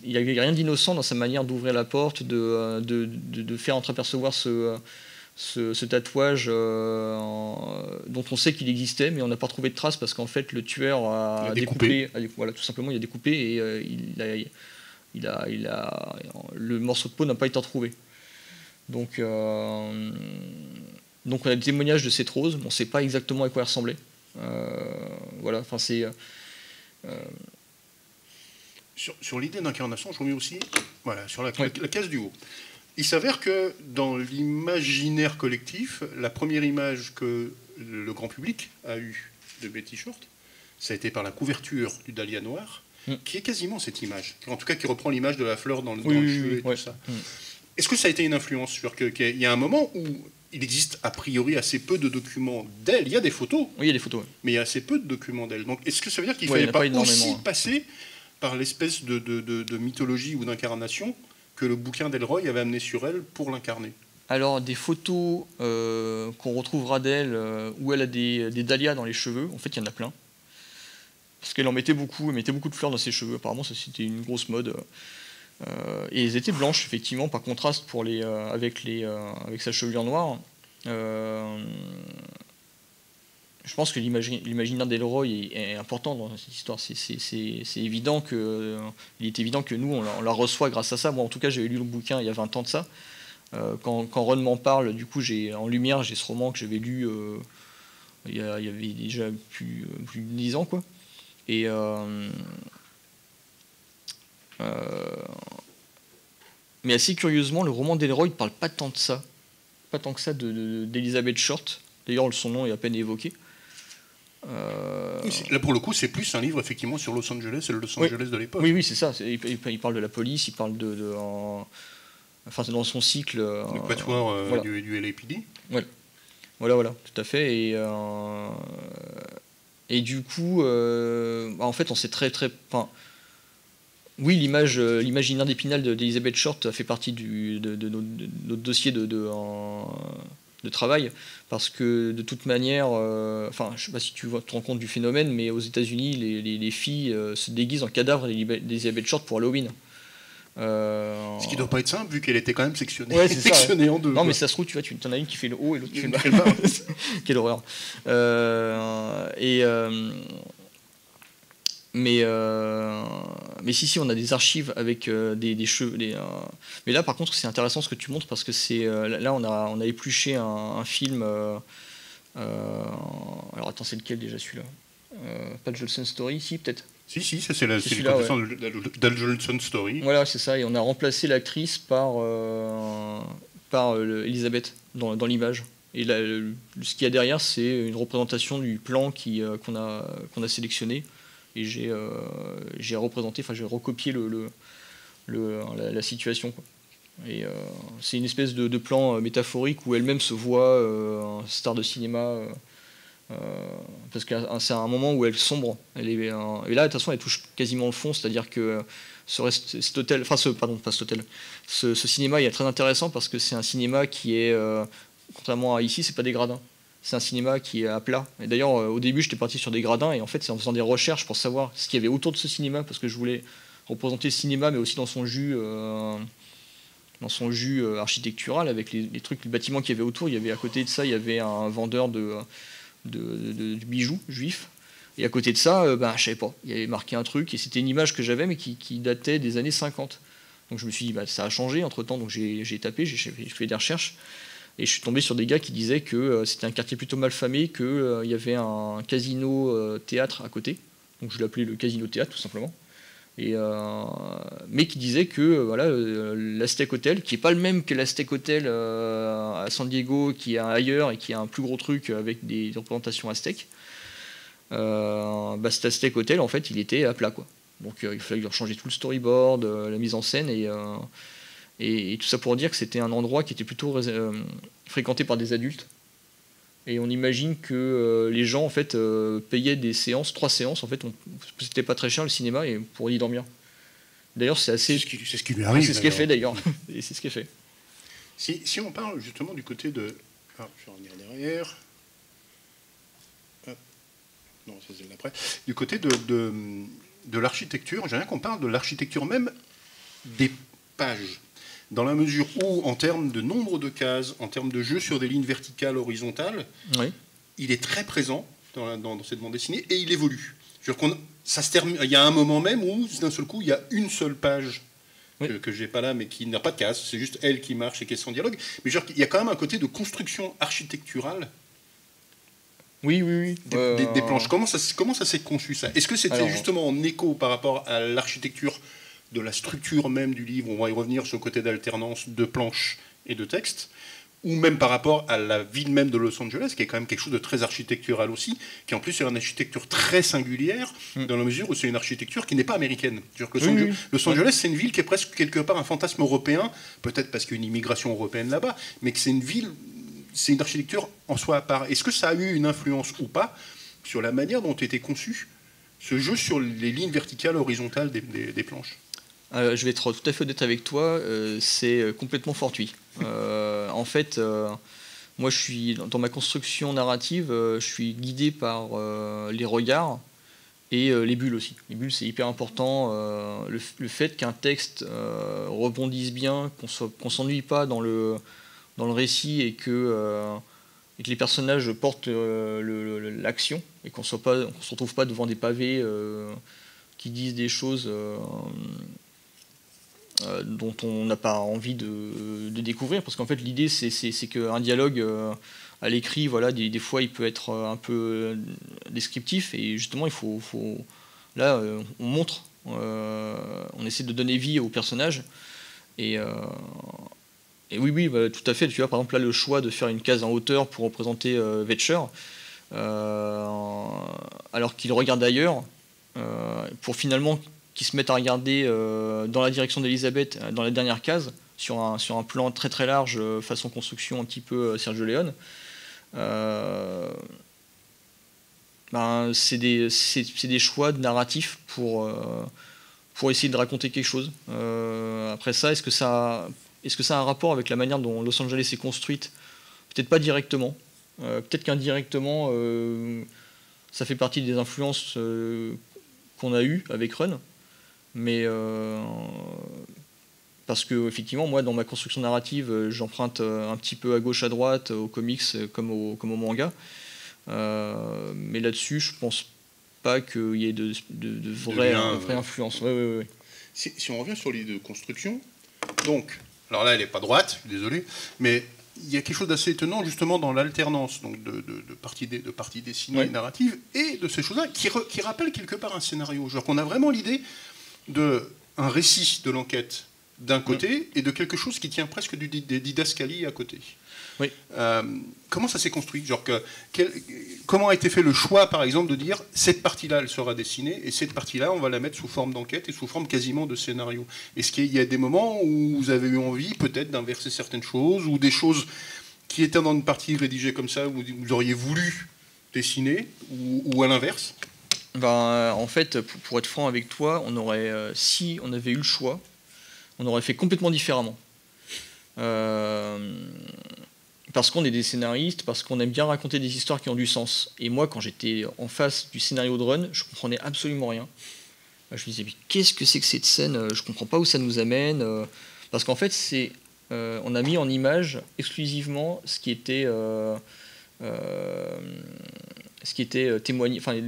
n'y avait rien d'innocent dans sa manière d'ouvrir la porte, de faire entreapercevoir ce tatouage dont on sait qu'il existait, mais on n'a pas trouvé de traces parce qu'en fait, le tueur a découpé. Voilà, tout simplement, il a découpé et le morceau de peau n'a pas été retrouvé. Donc on a des témoignages de cette rose, on ne sait pas exactement à quoi elle ressemblait. Voilà, enfin c'est... Sur l'idée d'incarnation, je remets aussi sur la case du haut. Il s'avère que dans l'imaginaire collectif, la première image que le grand public a eue de Betty Short, ça a été par la couverture du Dahlia noir, qui est quasiment cette image, en tout cas qui reprend l'image de la fleur dans le cheveu et tout ça. Est-ce que ça a été une influence sur qu'il y a un moment où il existe a priori assez peu de documents d'elle? Il y a des photos. Oui, il y a des photos. Mais il y a assez peu de documents d'elle. Donc est-ce que ça veut dire qu'il ne fallait pas aussi passer par l'espèce de mythologie ou d'incarnation que le bouquin d'Elroy avait amené sur elle pour l'incarner? Alors, des photos qu'on retrouvera d'elle où elle a des dahlias dans les cheveux, en fait, il y en a plein. Parce qu'elle en mettait beaucoup, elle mettait beaucoup de fleurs dans ses cheveux. Apparemment, ça c'était une grosse mode. Et elles étaient blanches, effectivement, par contraste avec sa chevelure noire. Je pense que l'imaginaire d'Elroy est important dans cette histoire. C'est évident il est évident que nous, on la reçoit grâce à ça. Moi, en tout cas, j'avais lu le bouquin il y a 20 ans de ça. Quand Ron m'en parle, du coup, en lumière, j'ai ce roman que j'avais lu il y avait déjà plus de 10 ans, quoi. Et mais assez curieusement, le roman d'Elroy ne parle pas tant de ça. Pas tant que ça d'Elizabeth Short. D'ailleurs, son nom est à peine évoqué. Là, pour le coup, c'est plus un livre effectivement sur Los Angeles et le Los Angeles de l'époque. Oui, c'est ça. Il parle de la police, il parle enfin, c'est dans son cycle. Le quatuor du LAPD. Voilà, tout à fait. Et du coup, en fait, on sait enfin, oui, l'imaginaire d'Épinal d'Elisabeth Short fait partie de notre dossier de travail, parce que de toute manière, enfin, je sais pas si tu te rends compte du phénomène, mais aux États-Unis, les filles se déguisent en cadavre d'Elisabeth Short pour Halloween. Ce qui doit pas être simple, vu qu'elle était quand même sectionnée, ouais, c'est sectionnée en deux. Non, quoi. mais ça se trouve, tu vois, tu en as une qui fait le haut et l'autre qui fait le bas. Quelle horreur. Mais si, on a des archives avec des cheveux. Mais là, par contre, c'est intéressant ce que tu montres, parce que là, on a épluché un film. Alors, attends, c'est lequel déjà, celui-là Pas de Jolson Story, si, peut-être. Si, ça c'est l'exposition d'Al Jolson Story. Voilà, c'est ça, et on a remplacé l'actrice par Elisabeth dans l'image. Et là, ce qu'il y a derrière, c'est une représentation du plan qu'on a sélectionné. Et j'ai représenté, enfin j'ai recopié la situation, quoi. Et c'est une espèce de plan métaphorique où elle-même se voit star de cinéma, parce que c'est un moment où elle sombre. Et là, de toute façon, elle touche quasiment le fond, c'est-à-dire que cet hôtel, enfin pardon, pas cet hôtel, ce cinéma, il est très intéressant parce que c'est un cinéma qui est, contrairement à ici, c'est pas des gradins. C'est un cinéma qui est à plat. Et d'ailleurs, au début, j'étais parti sur des gradins, et en fait, c'est en faisant des recherches pour savoir ce qu'il y avait autour de ce cinéma, parce que je voulais représenter le cinéma, mais aussi dans son jus architectural, avec les bâtiments qu'il y avait autour. Il y avait, à côté de ça, il y avait un vendeur de bijoux juifs. Et à côté de ça, je savais pas. Il y avait marqué un truc, et c'était une image que j'avais, mais qui datait des années 50. Donc je me suis dit, ça a changé entre-temps, donc j'ai tapé, j'ai fait des recherches. Et je suis tombé sur des gars qui disaient que c'était un quartier plutôt mal famé, qu'il y avait un casino-théâtre à côté. Donc je l'appelais le casino-théâtre, tout simplement. Mais qui disaient que l'Aztec Hotel, qui n'est pas le même que l'Aztec Hotel à San Diego, qui est ailleurs et qui a un plus gros truc avec des représentations aztèques, cet Aztec Hotel, en fait, il était à plat, quoi. Donc il fallait changer tout le storyboard, la mise en scène, et tout ça pour dire que c'était un endroit qui était plutôt fréquenté par des adultes. Et on imagine que les gens, en fait, payaient des séances, 3 séances, en fait, c'était pas très cher le cinéma, et pour y dormir. D'ailleurs, c'est assez... C'est ce qui lui arrive. C'est ce qui est fait, d'ailleurs. Et c'est ce qui est fait. Si on parle justement du côté de... Ah, je vais revenir derrière. Non, ça c'est l'après. Du côté de l'architecture, j'aimerais qu'on parle de l'architecture même des pages. Dans la mesure où, en termes de nombre de cases, en termes de jeu sur des lignes verticales, horizontales, oui, il est très présent dans cette bande dessinée, et il évolue. Ça se termine, il y a un moment même où, d'un seul coup, il y a une seule page que je n'ai pas là, mais qui n'a pas de case, c'est juste elle qui marche et qui est sans dialogue. Mais il y a quand même un côté de construction architecturale. Oui. Des planches. Comment ça s'est conçu, ça? Est-ce que c'était justement en écho par rapport à l'architecture de la structure même du livre, on va y revenir sur le côté d'alternance de planches et de textes, ou même par rapport à la ville même de Los Angeles, qui est quand même quelque chose de très architectural aussi, qui en plus est une architecture très singulière, dans la mesure où c'est une architecture qui n'est pas américaine. Los Angeles, c'est une ville qui est presque quelque part un fantasme européen, peut-être parce qu'il y a une immigration européenne là-bas, mais que c'est une ville, c'est une architecture en soi à part. Est-ce que ça a eu une influence ou pas sur la manière dont était conçu ce jeu sur les lignes verticales, horizontales des planches? Je vais être tout à fait honnête avec toi, c'est complètement fortuit. En fait, moi, dans ma construction narrative, je suis guidé par les regards et les bulles aussi. Les bulles, c'est hyper important. Le fait qu'un texte rebondisse bien, qu'on s'ennuie pas dans le récit, et que les personnages portent l'action, et qu'on ne se retrouve pas devant des pavés qui disent des choses dont on n'a pas envie de découvrir, parce qu'en fait l'idée c'est qu'un dialogue à l'écrit, des fois il peut être un peu descriptif, et justement il faut là on montre, on essaie de donner vie aux personnages, et oui, tout à fait. Tu vois, par exemple là, le choix de faire une case en hauteur pour représenter Vetcher, alors qu'il regarde ailleurs, pour finalement qui se mettent à regarder dans la direction d'Elisabeth, dans la dernière case, sur un plan très très large, façon construction un petit peu Sergio Leone. c'est des choix de narratifs pour essayer de raconter quelque chose. Après ça, est-ce que ça a un rapport avec la manière dont Los Angeles est construite? Peut-être pas directement. Peut-être qu'indirectement, ça fait partie des influences qu'on a eues avec Run. Mais parce que effectivement, moi, dans ma construction narrative, j'emprunte un petit peu à gauche, à droite, aux comics comme au manga. Mais là-dessus, je pense pas qu'il y ait de vraies influences. Ouais. Si on revient sur l'idée de construction, donc, alors là, elle n'est pas droite, désolé, mais il y a quelque chose d'assez étonnant justement dans l'alternance donc de parties dessinées narratives et de ces choses-là qui rappellent quelque part un scénario. Genre qu'on a vraiment l'idée d'un récit de l'enquête d'un côté et de quelque chose qui tient presque des didascalies à côté. Oui. Comment ça s'est construit? Genre comment a été fait le choix, par exemple, de dire cette partie-là, elle sera dessinée, et cette partie-là, on va la mettre sous forme d'enquête et sous forme quasiment de scénario? Est-ce qu'il y a des moments où vous avez eu envie, peut-être, d'inverser certaines choses, ou des choses qui étaient dans une partie rédigée comme ça, où vous auriez voulu dessiner, ou à l'inverse? En fait, pour être franc avec toi, si on avait eu le choix, on aurait fait complètement différemment. Parce qu'on est des scénaristes, parce qu'on aime bien raconter des histoires qui ont du sens. Et moi, quand j'étais en face du scénario de Run, je comprenais absolument rien. Je me disais, mais qu'est-ce que c'est que cette scène? Je comprends pas où ça nous amène. Parce qu'en fait, on a mis en image exclusivement ce qui était les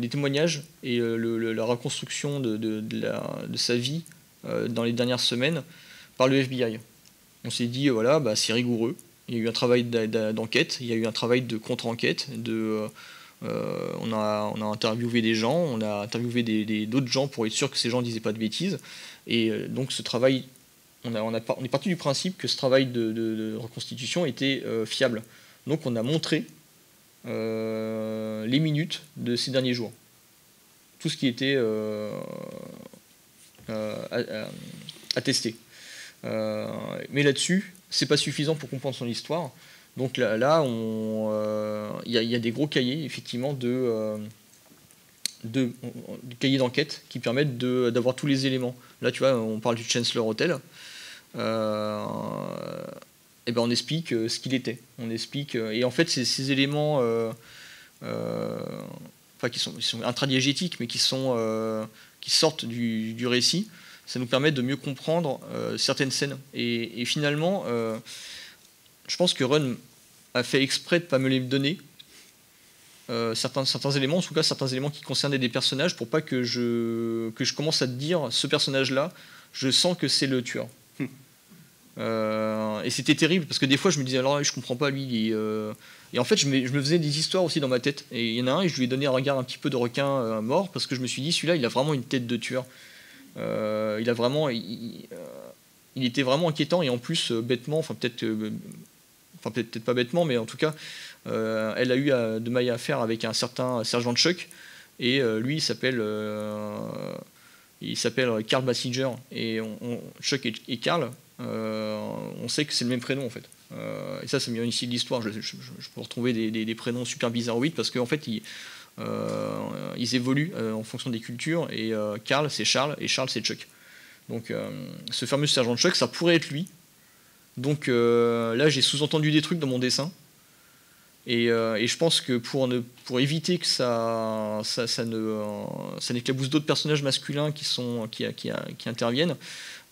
témoignages et la reconstruction de sa vie dans les dernières semaines par le FBI. On s'est dit, voilà, c'est rigoureux. Il y a eu un travail d'enquête, il y a eu un travail de contre-enquête. On a interviewé des gens, on a interviewé d'autres gens pour être sûr que ces gens ne disaient pas de bêtises. Et donc ce travail, on est parti du principe que ce travail de reconstitution était fiable. Donc on a montré les minutes de ces derniers jours. Tout ce qui était attesté. Mais là-dessus, c'est pas suffisant pour comprendre son histoire. Donc là, il y a des gros cahiers, effectivement, de cahiers d'enquête qui permettent d'avoir tous les éléments. Là, tu vois, on parle du Chancellor Hotel. Et on explique ce qu'il était. On explique, et en fait, ces éléments qui sont intradiégétiques, mais qui sortent du récit, ça nous permet de mieux comprendre certaines scènes. Et finalement, je pense que Run a fait exprès de ne pas me les donner, certains éléments, en tout cas certains éléments qui concernaient des personnages, pour pas que je commence à te dire, ce personnage-là, je sens que c'est le tueur. Et c'était terrible, parce que des fois je me disais, alors je comprends pas lui, et en fait je me faisais des histoires aussi dans ma tête. Et il y en a un, et je lui ai donné un regard un petit peu de requin mort, parce que je me suis dit, celui-là, il a vraiment une tête de tueur. Il était vraiment inquiétant, et en plus bêtement, peut-être pas bêtement, mais en tout cas elle a eu de maille à faire avec un certain sergent Chuck, et lui il s'appelle Carl Basinger, et Chuck et Carl, on sait que c'est le même prénom en fait. Et ça met ici de l'histoire. Je peux retrouver des prénoms super bizarroïdes, parce qu'en fait ils évoluent en fonction des cultures, et Carl c'est Charles et Charles c'est Chuck. Donc ce fameux sergent Chuck, ça pourrait être lui. Donc là j'ai sous-entendu des trucs dans mon dessin, et je pense que pour éviter que ça n'éclabousse d'autres personnages masculins qui interviennent,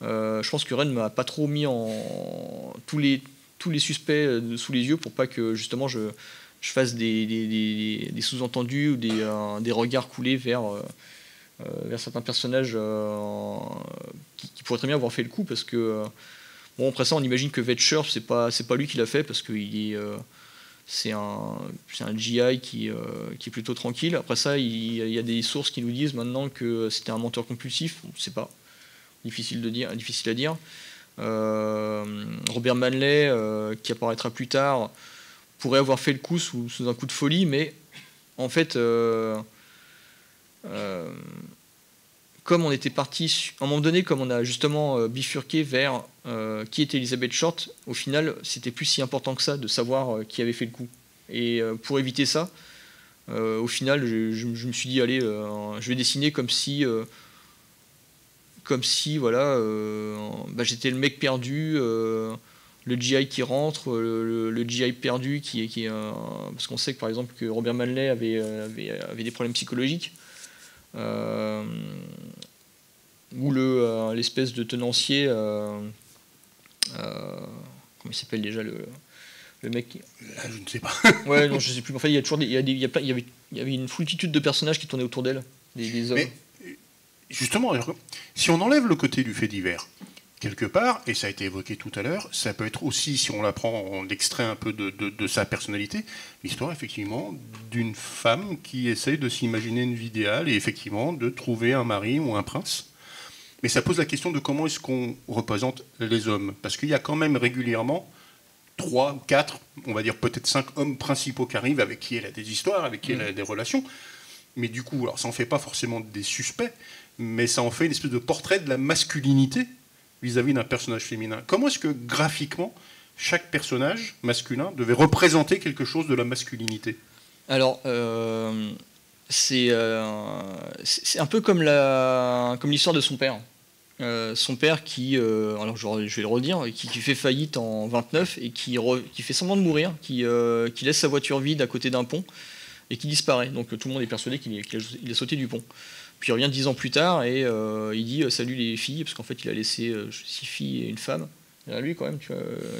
je pense que Run m'a pas trop mis en tous les suspects sous les yeux, pour pas que justement je fasse des sous-entendus ou des regards coulés vers certains personnages qui pourraient très bien avoir fait le coup, parce que après ça on imagine que Vetcher c'est pas lui qui l'a fait, parce que c'est un GI qui est plutôt tranquille. Après ça il y a des sources qui nous disent maintenant que c'était un menteur compulsif, on ne sait pas, difficile à dire. Robert Manley, qui apparaîtra plus tard, pourrait avoir fait le coup sous un coup de folie, mais en fait, comme on était parti, à un moment donné, comme on a justement bifurqué vers qui était Elizabeth Short, au final, c'était plus si important que ça de savoir qui avait fait le coup. Et pour éviter ça, Au final, je me suis dit, allez, je vais dessiner comme si voilà, j'étais le mec perdu, le GI qui rentre, le GI perdu parce qu'on sait que par exemple que Robert Manley avait des problèmes psychologiques, ou l'espèce de tenancier, comment il s'appelle déjà le mec Là, je ne sais pas. Ouais, non, je sais plus. Enfin, il y avait une foultitude de personnages qui tournaient autour d'elle, des hommes. Mais justement, si on enlève le côté du fait divers, quelque part, et ça a été évoqué tout à l'heure, ça peut être aussi, si on la prend, on extrait un peu de sa personnalité, l'histoire effectivement d'une femme qui essaye de s'imaginer une vie idéale et effectivement de trouver un mari ou un prince. Mais ça pose la question de comment est-ce qu'on représente les hommes. Parce qu'il y a quand même régulièrement 3 ou 4, on va dire peut-être 5 hommes principaux qui arrivent, avec qui elle a des histoires, avec qui elle a des relations. Mais du coup, alors ça en fait pas forcément des suspects, mais ça en fait une espèce de portrait de la masculinité vis-à-vis d'un personnage féminin. Comment est-ce que graphiquement, chaque personnage masculin devait représenter quelque chose de la masculinité? Alors, c'est un peu comme l'histoire de son père. Son père qui, alors je vais le redire, qui fait faillite en 29 et qui fait semblant de mourir, qui laisse sa voiture vide à côté d'un pont et qui disparaît. Donc tout le monde est persuadé qu'il a sauté du pont. Puis il revient 10 ans plus tard et il dit salut les filles, parce qu'en fait il a laissé 6 filles et une femme. Derrière lui quand même,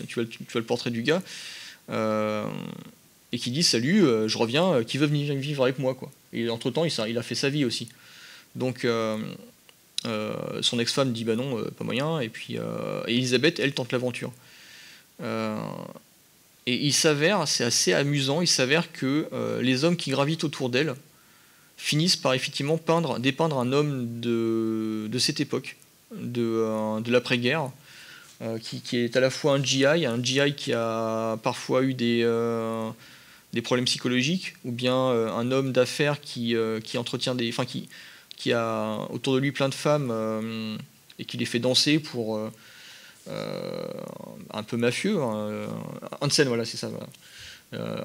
tu vois le portrait du gars. Et qui dit salut, je reviens, qui veut venir vivre avec moi quoi. Et entre-temps il a fait sa vie aussi. Donc son ex-femme dit bah non, pas moyen, et puis et Elisabeth, elle tente l'aventure. Et il s'avère, c'est assez amusant, il s'avère que les hommes qui gravitent autour d'elle finissent par effectivement dépeindre un homme de cette époque, de l'après-guerre, qui est à la fois un GI qui a parfois eu des problèmes psychologiques, ou bien un homme d'affaires qui entretient qui a autour de lui plein de femmes et qui les fait danser pour un peu mafieux. Hansen, voilà, c'est ça. Voilà.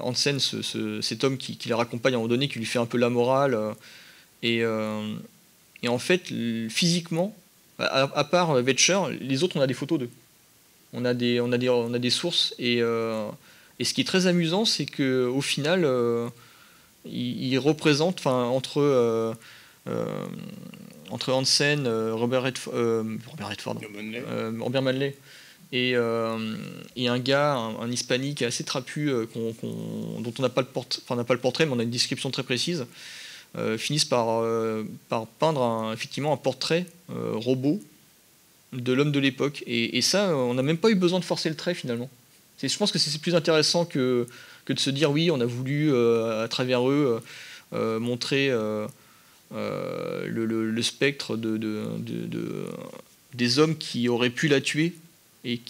Hansen, cet homme qui les raccompagne à un moment donné, qui lui fait un peu la morale. Et en fait, physiquement, à part Vetcher, les autres, on a des photos d'eux. On a des sources. Et ce qui est très amusant, c'est qu'au final, il représente, entre Hansen, Robert Manley et un gars, un hispanique assez trapu dont on n'a pas le portrait, mais on a une description très précise, finissent par peindre effectivement un portrait robot de l'homme de l'époque. Et ça, on n'a même pas eu besoin de forcer le trait finalement. Je pense que c'est plus intéressant que de se dire oui, on a voulu à travers eux montrer le spectre des hommes qui auraient pu la tuer et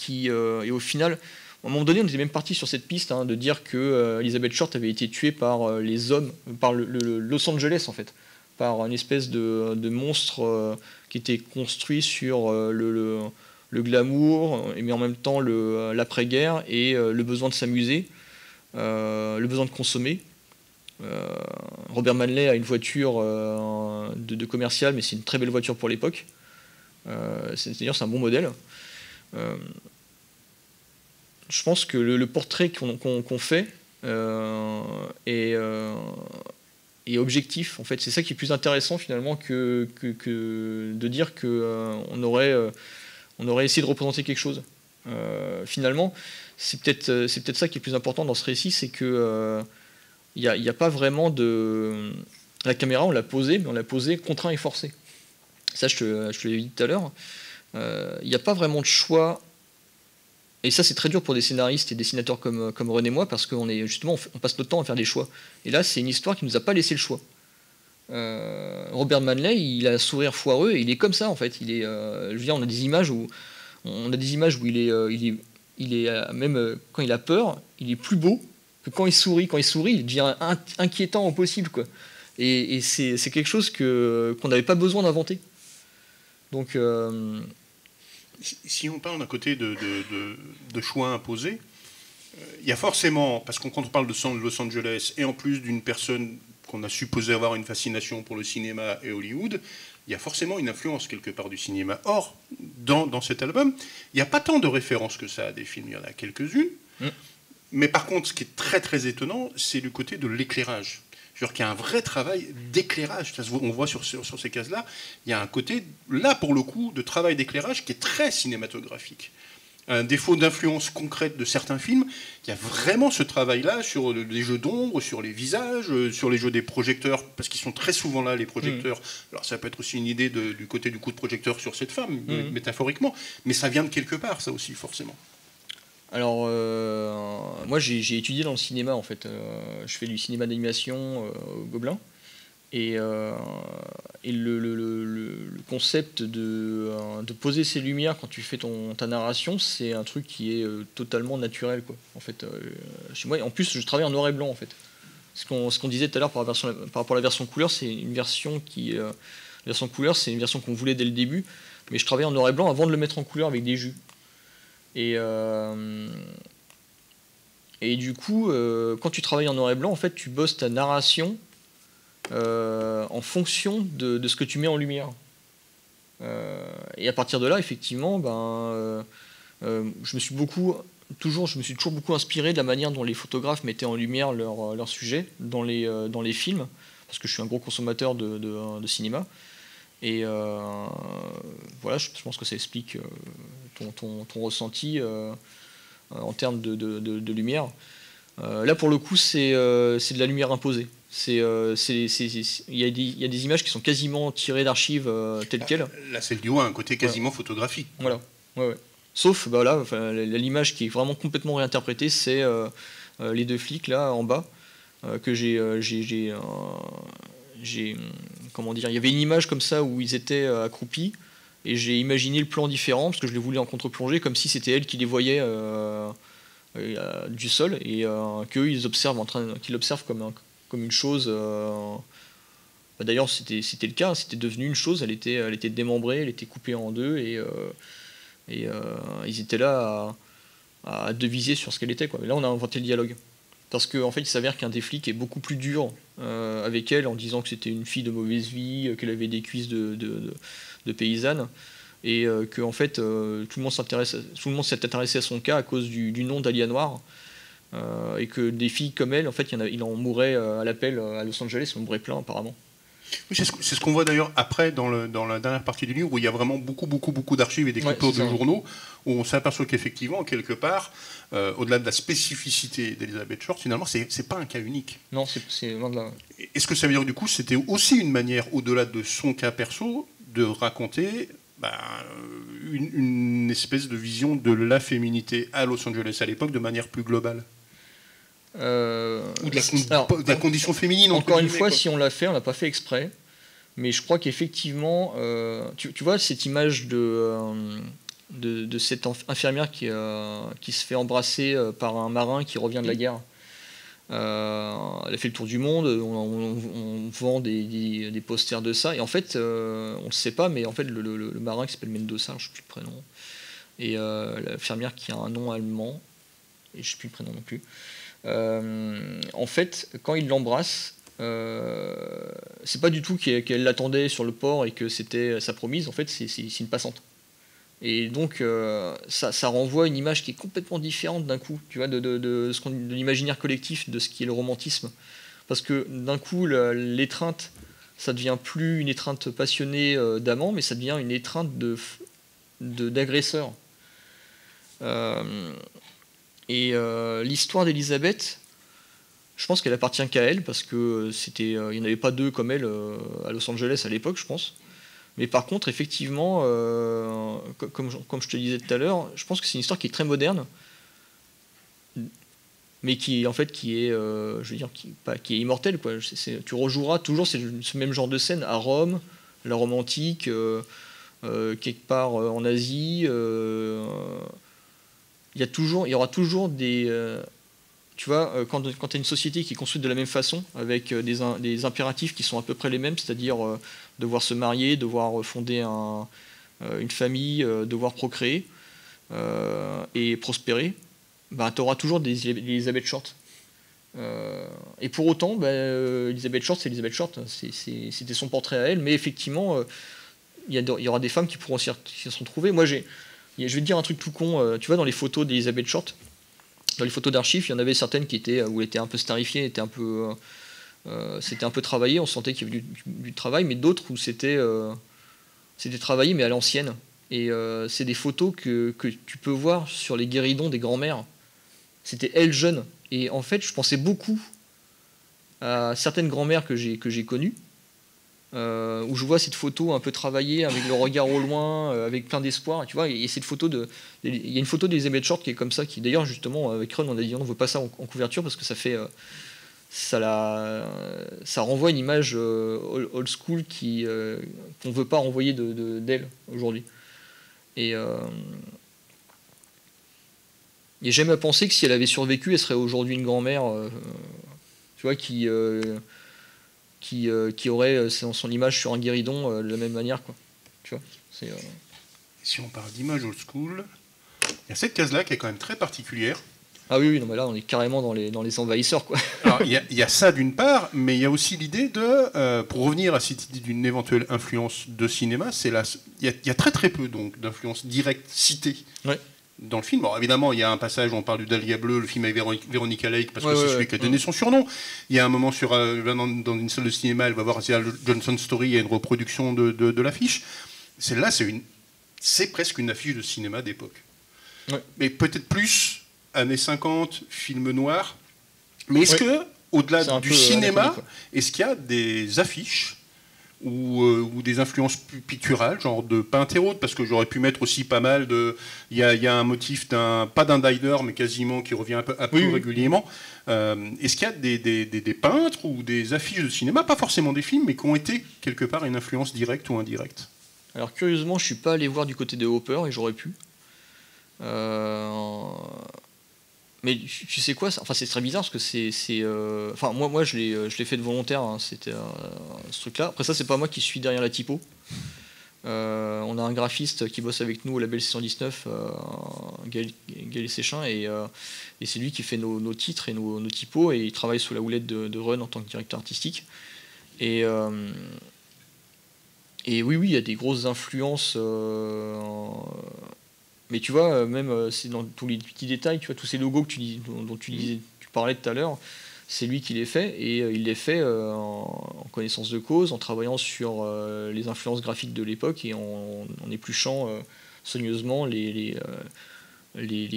au final, à un moment donné, on était même parti sur cette piste de dire que Elizabeth Short avait été tuée par les hommes, par le Los Angeles en fait, par une espèce de monstre qui était construit sur le glamour, mais en même temps l'après-guerre et le besoin de s'amuser, le besoin de consommer. Robert Manley a une voiture de commercial, mais c'est une très belle voiture pour l'époque. C'est-à-dire c'est un bon modèle. Je pense que le portrait qu'on fait est objectif. En fait, c'est ça qui est plus intéressant finalement que de dire qu'on aurait essayé de représenter quelque chose. Finalement, c'est peut-être ça qui est plus important dans ce récit, c'est que il n'y a pas vraiment de... La caméra, on l'a posée, mais on l'a posée contraint et forcé. Ça, je te l'ai dit tout à l'heure. Il n'y a pas vraiment de choix. Et ça, c'est très dur pour des scénaristes et dessinateurs comme René et moi, parce qu'on on passe notre temps à faire des choix. Et là, c'est une histoire qui ne nous a pas laissé le choix. Robert Manley, il a un sourire foireux, et il est comme ça, en fait. Je veux dire, on a des images où il est même quand il a peur, il est plus beau que quand il sourit. Quand il sourit, il devient inquiétant au possible, quoi. Et c'est quelque chose qu'on n'avait pas besoin d'inventer. Donc, si on parle d'un côté de choix imposés, il y a forcément, parce qu'on quand on parle de Los Angeles, et en plus d'une personne qu'on a supposé avoir une fascination pour le cinéma et Hollywood, il y a forcément une influence quelque part du cinéma. Or, dans cet album, il n'y a pas tant de références que ça à des films, il y en a quelques-unes. Mais par contre, ce qui est très très étonnant, c'est le côté de l'éclairage. C'est-à-dire qu'il y a un vrai travail d'éclairage. On voit sur ces cases-là, il y a un côté, là pour le coup, de travail d'éclairage qui est très cinématographique. Un défaut d'influence concrète de certains films, il y a vraiment ce travail-là sur les jeux d'ombre, sur les visages, sur les jeux des projecteurs, parce qu'ils sont très souvent là, les projecteurs. Alors ça peut être aussi une idée du côté du coup de projecteur sur cette femme, métaphoriquement, mais ça vient de quelque part, ça aussi, forcément. Alors, moi j'ai étudié dans le cinéma en fait. Je fais du cinéma d'animation au Gobelin. Et le concept de poser ces lumières quand tu fais ta narration, c'est un truc qui est totalement naturel, quoi. En fait, chez moi, en plus, je travaille en noir et blanc en fait. Ce qu'on disait tout à l'heure par rapport à la version couleur, c'est une version la version couleur, c'est une version qu'on voulait dès le début, mais je travaillais en noir et blanc avant de le mettre en couleur avec des jus. Et du coup, quand tu travailles en noir et blanc, en fait, tu bosses ta narration en fonction de ce que tu mets en lumière. Et à partir de là, effectivement, je me suis toujours beaucoup inspiré de la manière dont les photographes mettaient en lumière leur sujet dans les films, parce que je suis un gros consommateur de cinéma. Et voilà, je pense que ça explique ton ressenti en termes de lumière. Là, pour le coup, c'est de la lumière imposée. Il y a des images qui sont quasiment tirées d'archives telles quelles. Là, c'est du un côté quasiment photographique. Voilà. Ouais. Sauf, là, l'image qui est vraiment complètement réinterprétée, c'est les deux flics là en bas que comment dire, il y avait une image comme ça où ils étaient accroupis et j'ai imaginé le plan différent parce que je les voulais en contre-plongée comme si c'était elle qui les voyait du sol et qu'eux ils observent qu'ils l'observent comme une chose. D'ailleurs c'était le cas, c'était devenu une chose, elle était démembrée, elle était coupée en deux et ils étaient là à deviser sur ce qu'elle était, quoi. Mais là on a inventé le dialogue. Parce qu'en fait, il s'avère qu'un des flics est beaucoup plus dur avec elle en disant que c'était une fille de mauvaise vie, qu'elle avait des cuisses de paysanne, et que en fait, tout le monde s'est intéressé à son cas à cause du nom d'Alia Noir, et que des filles comme elle, en fait, il en mourait à l'appel à Los Angeles, il en mourait plein apparemment. Oui, c'est ce qu'on voit d'ailleurs après dans la dernière partie du livre où il y a vraiment beaucoup d'archives et d'écritures de journaux où on s'aperçoit qu'effectivement, quelque part, au-delà de la spécificité d'Elizabeth Short, finalement, c'est pas un cas unique. Non, c'est loin de là. Est-ce que ça veut dire que du coup, c'était aussi une manière, au-delà de son cas perso, de raconter une espèce de vision de la féminité à Los Angeles à l'époque de manière plus globale ou de la condition féminine. Encore une fois, si on l'a fait, on l'a pas fait exprès. Mais je crois qu'effectivement, tu vois cette image de cette infirmière qui se fait embrasser par un marin qui revient de la guerre. Elle a fait le tour du monde, on vend des posters de ça. Et en fait, on ne le sait pas, mais en fait, le marin qui s'appelle Mendoza, je ne sais plus le prénom, et l'infirmière qui a un nom allemand, et je ne sais plus le prénom non plus. En fait, quand il l'embrasse, c'est pas du tout qu'elle l'attendait sur le port et que c'était sa promise. En fait, c'est une passante. Et donc, ça renvoie à une image qui est complètement différente d'un coup, tu vois, de l'imaginaire collectif, de ce qui est le romantisme. Parce que d'un coup, l'étreinte, ça devient plus une étreinte passionnée d'amant, mais ça devient une étreinte d'agresseur. Et l'histoire d'Elisabeth, je pense qu'elle appartient qu'à elle, parce que il n'y en avait pas deux comme elle à Los Angeles à l'époque, je pense. Mais par contre, effectivement, comme je te disais tout à l'heure, je pense que c'est une histoire qui est très moderne, mais qui est immortelle, quoi. Tu rejoueras toujours ce même genre de scène à Rome, la Rome antique, quelque part en Asie. Il y aura toujours des... tu vois, quand tu as une société qui est construite de la même façon, avec des impératifs qui sont à peu près les mêmes, c'est-à-dire devoir se marier, devoir fonder une famille, devoir procréer et prospérer, tu auras toujours des Elizabeth Short. Et pour autant, Elizabeth Short, c'est Elizabeth Short, c'était son portrait à elle, mais effectivement, il y aura des femmes qui pourront s'y retrouver. Moi, je vais te dire un truc tout con, tu vois, dans les photos d'Elizabeth Short, dans les photos d'archives, il y en avait certaines où elle était un peu starifiée, c'était un peu travaillé, on sentait qu'il y avait du travail, mais d'autres où c'était travaillé, mais à l'ancienne. Et c'est des photos que tu peux voir sur les guéridons des grands-mères. C'était elle jeune. Et en fait, je pensais beaucoup à certaines grand-mères que j'ai connues, où je vois cette photo un peu travaillée, avec le regard au loin, avec plein d'espoir. Tu vois, et cette photo il y a une photo d'Elizabeth Short qui est comme ça, qui d'ailleurs justement avec Run, on a dit on ne veut pas ça en couverture parce que ça fait ça renvoie une image old school qu'on ne veut pas renvoyer d'elle aujourd'hui. Et j'aime à penser que si elle avait survécu, elle serait aujourd'hui une grand-mère, tu vois, qui aurait son image sur un guéridon de la même manière, quoi. Tu vois, Si on parle d'image old school, il y a cette case-là qui est quand même très particulière. Ah oui, non, mais là, on est carrément dans les envahisseurs, quoi. Alors, il y a ça d'une part, mais il y a aussi l'idée pour revenir à cette idée d'une éventuelle influence de cinéma, il y a très très peu donc d'influence directe citée. Ouais. Dans le film. Alors, évidemment, il y a un passage où on parle du Dahlia bleu, le film avec Veronica Lake, parce que c'est celui qui a donné son surnom. Il y a un moment dans une salle de cinéma, elle va voir Johnson Story, il y a une reproduction de l'affiche. Celle-là, c'est presque une affiche de cinéma d'époque. Ouais. Mais peut-être plus années 50, film noir. Mais est-ce que, au-delà du cinéma, est-ce qu'il y a des affiches ou des influences picturales, genre de peintes et autres, parce que j'aurais pu mettre aussi pas mal de... Il y a un motif, pas d'un diner, mais quasiment qui revient un peu régulièrement. Est-ce qu'il y a des peintres ou des affiches de cinéma, pas forcément des films, mais qui ont été quelque part une influence directe ou indirecte? Alors curieusement, je ne suis pas allé voir du côté de Hopper, et j'aurais pu. Mais tu sais quoi, c'est très bizarre parce que moi je l'ai fait de volontaire, hein, c'était ce truc-là. Après ça, c'est pas moi qui suis derrière la typo. On a un graphiste qui bosse avec nous au label 619, Gaël Séchin, et c'est lui qui fait nos titres et nos typos, et il travaille sous la houlette de Run en tant que directeur artistique. Et oui, il y a des grosses influences. Mais tu vois, même c'est dans tous les petits détails, tu vois, tous ces logos dont tu parlais tout à l'heure, c'est lui qui les fait, et il les fait en connaissance de cause, en travaillant sur les influences graphiques de l'époque et en épluchant soigneusement les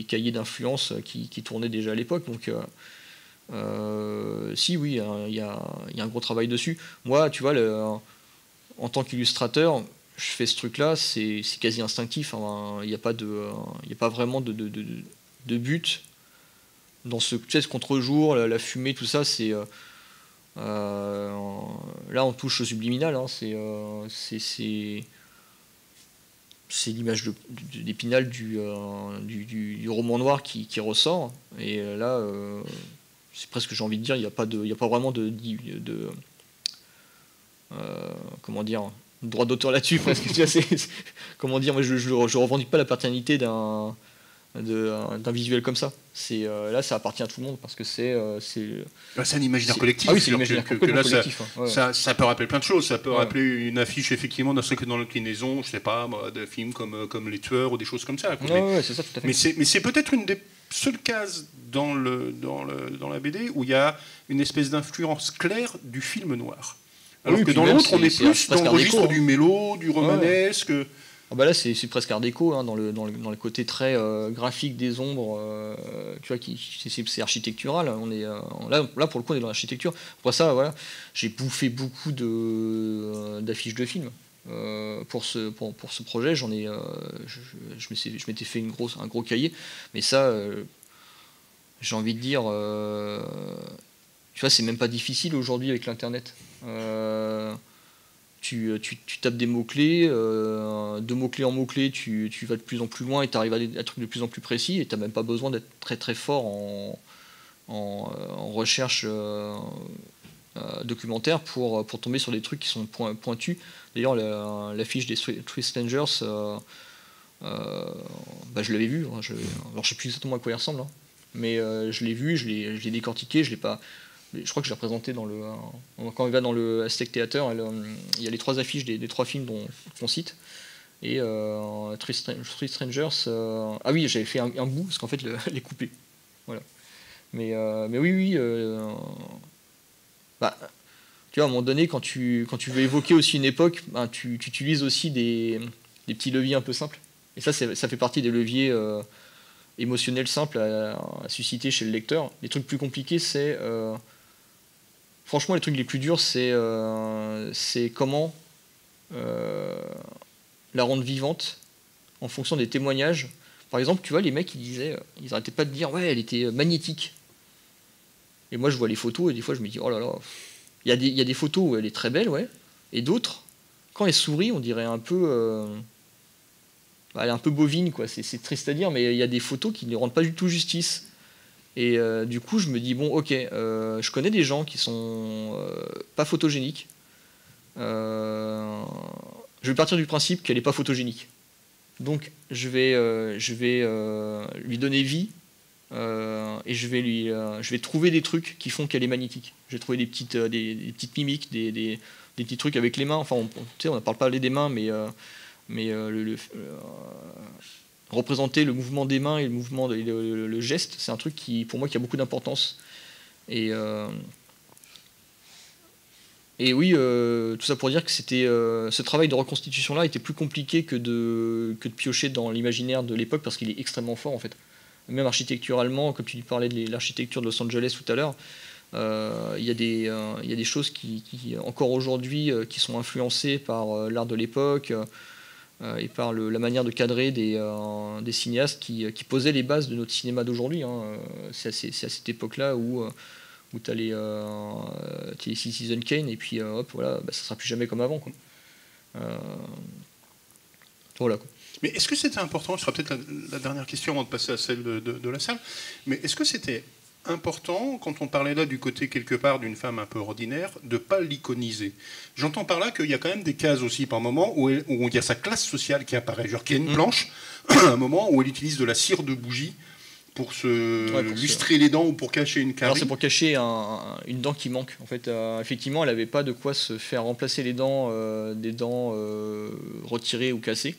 cahiers d'influence qui tournaient déjà à l'époque. Donc, si, oui, il y a un gros travail dessus. Moi, tu vois, en tant qu'illustrateur, je fais ce truc-là, c'est quasi instinctif. Il n'y a pas vraiment de but dans ce contre-jour, la fumée, tout ça. Là, on touche au subliminal. Hein, c'est l'image d'Épinal du roman noir qui ressort. Et là, c'est presque, j'ai envie de dire, il n'y a pas vraiment de comment dire, droit d'auteur là-dessus, presque. Tu vois, comment dire, moi je revendique pas la paternité d'un visuel comme ça. Là, ça appartient à tout le monde parce que c'est un imaginaire collectif. Ah oui, c'est l'imaginaire collectif. Ça peut rappeler plein de choses. Ça peut rappeler une affiche effectivement dans l'inclinaison, je sais pas, de films comme Les Tueurs ou des choses comme ça. C'est ça, tout à fait. Mais c'est peut-être une des seules cases dans la BD où il y a une espèce d'influence claire du film noir. Alors que dans l'autre, on est plus dans le registre du mélo, du romanesque. Ah bah là, c'est presque art déco, hein, dans le côté très graphique des ombres. Tu vois, c'est architectural. On est là pour le coup, on est dans l'architecture. Pour ça, voilà, j'ai bouffé beaucoup d'affiches de films. Pour ce projet, je m'étais fait un gros cahier. Mais ça, j'ai envie de dire. Tu vois, c'est même pas difficile aujourd'hui avec l'internet. Tu tapes des mots-clés, de mots-clés en mots-clés, tu vas de plus en plus loin et tu arrives à des trucs de plus en plus précis, et tu n'as même pas besoin d'être très très fort en recherche documentaire pour tomber sur des trucs qui sont pointus. D'ailleurs, l'affiche des Three Strangers, je l'avais vue, alors je sais plus exactement à quoi elle ressemble, hein. mais je l'ai vu, je l'ai décortiqué, je l'ai pas. Je crois que je l'ai représenté dans le. Quand on va dans le Aztec Theater, il y a les 3 affiches des 3 films qu'on cite. Et Three Strangers. Ah oui, j'avais fait un bout, parce qu'en fait, elle est coupée. Voilà. Mais oui. Bah, tu vois, à un moment donné, quand tu veux évoquer aussi une époque, ben, tu utilises aussi des petits leviers un peu simples. Et ça fait partie des leviers émotionnels simples à susciter chez le lecteur. Les trucs plus compliqués, c'est... franchement, les trucs les plus durs, c'est comment la rendre vivante en fonction des témoignages. Par exemple, tu vois, les mecs, ils arrêtaient pas de dire « Ouais, elle était magnétique ». Et moi, je vois les photos et des fois, je me dis « Oh là là ». Il y a des photos où elle est très belle, ouais. Et d'autres, quand elle sourit, on dirait un peu... elle est un peu bovine, quoi. C'est triste à dire, mais il y a des photos qui ne rendent pas du tout justice. Et du coup, je me dis, bon, ok, je connais des gens qui sont pas photogéniques. Je vais partir du principe qu'elle n'est pas photogénique. Donc, je vais lui donner vie et je vais trouver des trucs qui font qu'elle est magnétique. Je vais trouver des petites mimiques, des petits trucs avec les mains. Enfin, on ne parle pas des mains, mais représenter le mouvement des mains et le mouvement le geste, c'est un truc qui, pour moi, qui a beaucoup d'importance. Et oui, tout ça pour dire que c'était ce travail de reconstitution-là était plus compliqué que de piocher dans l'imaginaire de l'époque, parce qu'il est extrêmement fort en fait. Même architecturalement, comme tu parlais de l'architecture de Los Angeles tout à l'heure, il y a des choses qui encore aujourd'hui, qui sont influencées par l'art de l'époque et par la manière de cadrer des cinéastes qui posaient les bases de notre cinéma d'aujourd'hui. Hein. C'est à cette époque-là où tu as les Citizen Kane, et puis hop, voilà, ça ne sera plus jamais comme avant, quoi. Voilà, quoi. Mais est-ce que c'était important, ce sera peut-être la dernière question avant de passer à celle de la salle, mais est-ce que c'était important, quand on parlait là du côté quelque part d'une femme un peu ordinaire, de ne pas l'iconiser? J'entends par là qu'il y a quand même des cases aussi par moment où il y a sa classe sociale qui apparaît, genre qu'il y a une planche, un moment où elle utilise de la cire de bougie pour lustrer les dents ou pour cacher une carie. Alors c'est pour cacher une dent qui manque. En fait, effectivement, elle n'avait pas de quoi se faire remplacer les dents, des dents retirées ou cassées.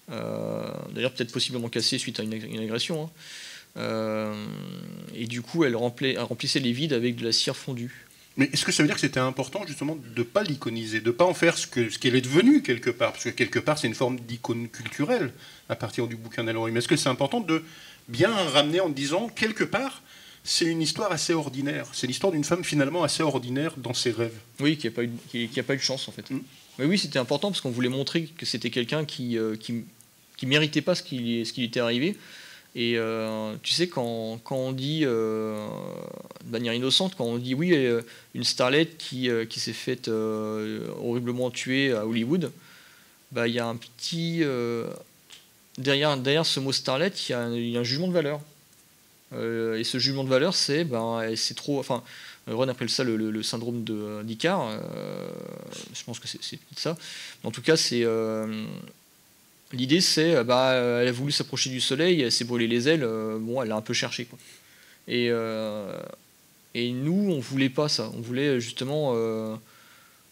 D'ailleurs, peut-être possiblement cassées suite à une agression. Hein. Et du coup, elle remplissait les vides avec de la cire fondue. Mais est-ce que ça veut dire que c'était important justement de ne pas l'iconiser, de ne pas en faire ce qu'elle est devenue quelque part? Parce que quelque part, c'est une forme d'icône culturelle à partir du bouquin d'Elroy. Mais est-ce que c'est important de bien ramener en disant, quelque part, c'est une histoire assez ordinaire. C'est l'histoire d'une femme finalement assez ordinaire dans ses rêves. Oui, qui n'a pas eu de chance en fait. Mais oui, c'était important parce qu'on voulait montrer que c'était quelqu'un qui méritait pas ce qui lui était arrivé. Et tu sais, quand on dit, de manière innocente, quand on dit oui, une starlette qui s'est faite horriblement tuer à Hollywood, bah, il y a un petit... derrière ce mot starlette, il y a un jugement de valeur. Et ce jugement de valeur, c'est trop... Enfin, Ron appelle ça le syndrome d'Icare. Je pense que c'est ça. En tout cas, c'est... L'idée, c'est, elle a voulu s'approcher du soleil, elle s'est brûlé les ailes, elle l'a un peu cherché, quoi. Et nous, on voulait pas ça. On voulait justement, on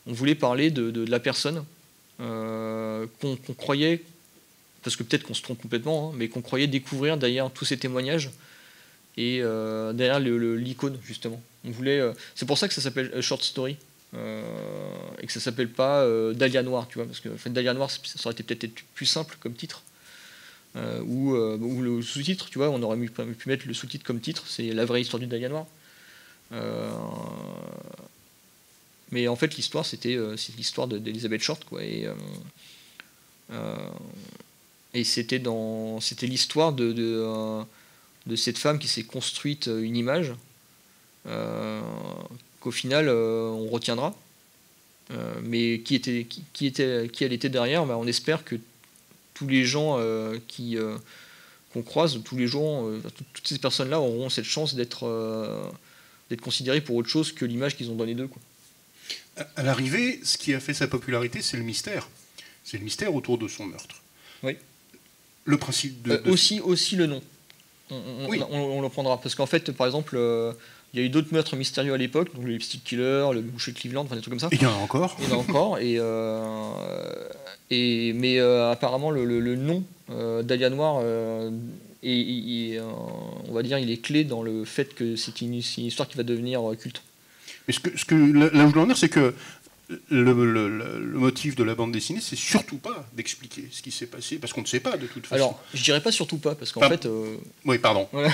voulait parler de la personne qu'on croyait, parce que peut-être qu'on se trompe complètement, hein, mais qu'on croyait découvrir derrière tous ces témoignages et derrière l'icône, justement. On voulait, c'est pour ça que ça s'appelle Short Story. Et que ça s'appelle pas Dahlia Noir, tu vois, parce que en fait, Dahlia Noir, ça aurait été peut-être plus simple comme titre, ou le sous-titre, tu vois, on aurait pu mettre le sous-titre comme titre, c'est la vraie histoire du Dahlia Noir. Mais en fait, l'histoire, c'est l'histoire d'Elizabeth Short, quoi, et c'était l'histoire de cette femme qui s'est construite une image. Qu'au final on retiendra, mais qui elle était derrière, on espère que tous les gens qu'on croise, tous les gens, toutes ces personnes-là auront cette chance d'être considérées pour autre chose que l'image qu'ils ont donnée d'eux, quoi. À l'arrivée, ce qui a fait sa popularité, c'est le mystère. C'est le mystère autour de son meurtre. Oui. Le principe aussi le nom. on le prendra. Parce qu'en fait, par exemple, il y a eu d'autres meurtres mystérieux à l'époque, donc le Lipstick Killer, le boucher de Cleveland, enfin des trucs comme ça. Il y en a encore. Il y en a encore. Mais apparemment, le nom Dahlia Noire, on va dire, il est clé dans le fait que c'est une histoire qui va devenir culte. Mais là où je veux en venir, c'est que le motif de la bande dessinée, c'est surtout pas d'expliquer ce qui s'est passé, parce qu'on ne sait pas de toute façon. Alors, je dirais pas surtout pas, parce qu'en fait... oui, pardon. Voilà.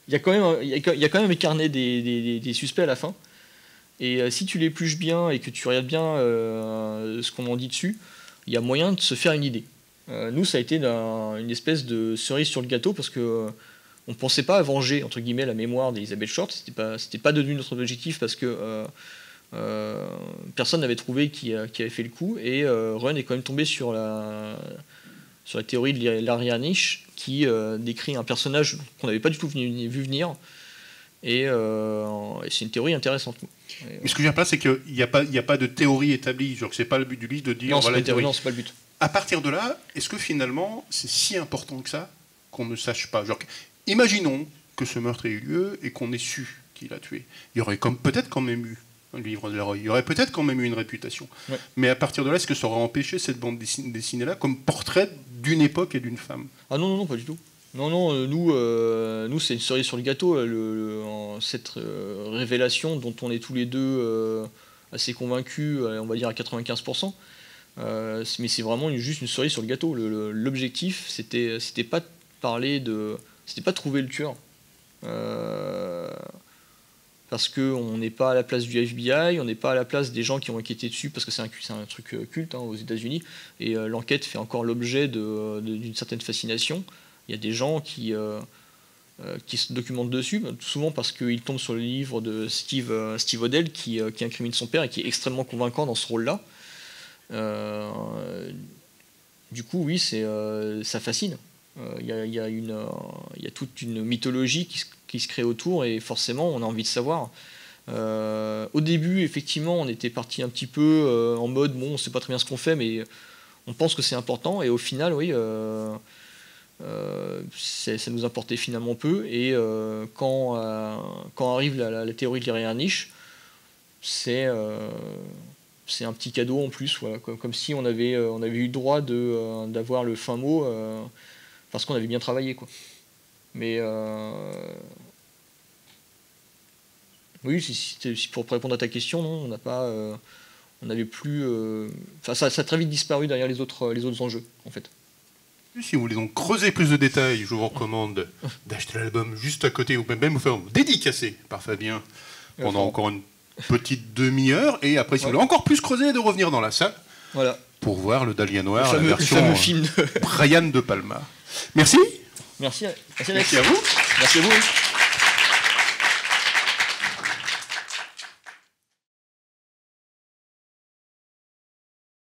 Il y a quand même écarné des suspects à la fin. Et si tu l'épluches bien et que tu regardes bien ce qu'on en dit dessus, il y a moyen de se faire une idée. Nous, ça a été une espèce de cerise sur le gâteau, parce que on ne pensait pas à venger, entre guillemets, la mémoire d'Elizabeth Short. C'était pas devenu notre objectif, parce que personne n'avait trouvé qui avait fait le coup. Et Run est quand même tombé sur la théorie de Larry Harnish, qui décrit un personnage qu'on n'avait pas du tout vu venir. Et c'est une théorie intéressante. Mais ce que je veux dire, c'est qu'il n'y a pas de théorie établie. Genre, c'est pas le but du livre de dire... Non, voilà, non, c'est pas le but. À partir de là, est-ce que finalement, c'est si important que ça qu'on ne sache pas? Genre, imaginons que ce meurtre ait eu lieu et qu'on ait su qui l'a tué. Il y aurait peut-être quand même eu un livre de l'héroïne. Il y aurait peut-être quand même eu une réputation. Ouais. Mais à partir de là, est-ce que ça aurait empêché cette bande dessinée-là comme portrait d'une époque et d'une femme? Ah non, pas du tout. Non, nous c'est une cerise sur le gâteau, cette révélation dont on est tous les deux assez convaincus, on va dire à 95%. Mais c'est vraiment juste une cerise sur le gâteau. L'objectif, c'était pas de parler c'était pas de trouver le tueur. Parce qu'on n'est pas à la place du FBI, on n'est pas à la place des gens qui ont enquêté dessus, parce que c'est un truc culte aux États-Unis, et l'enquête fait encore l'objet d'une certaine fascination. Il y a des gens qui se documentent dessus, souvent parce qu'ils tombent sur le livre de Steve Odell qui incrimine son père et qui est extrêmement convaincant dans ce rôle-là. Du coup, oui, ça fascine. Il y a toute une mythologie qui se crée autour, et forcément, on a envie de savoir. Au début, effectivement, on était parti un petit peu en mode, bon, on ne sait pas très bien ce qu'on fait, mais on pense que c'est important, et au final, oui... ça nous importait finalement peu, et quand arrive la théorie de Larry Harnish, c'est un petit cadeau en plus, voilà, comme si on avait eu droit d'avoir le fin mot parce qu'on avait bien travaillé, quoi. Mais oui, si pour répondre à ta question, non, on n'avait plus, ça a très vite disparu derrière les autres enjeux, en fait. Si vous voulez donc creuser plus de détails, je vous recommande d'acheter l'album juste à côté, ou même vous faire dédicacer par Fabien pendant encore une petite demi-heure, et après, si vous voulez encore plus creuser, de revenir dans la salle pour voir le Dahlia Noire, la version film de Brian De Palma. Merci. Merci Alex. Merci à vous. Merci à vous.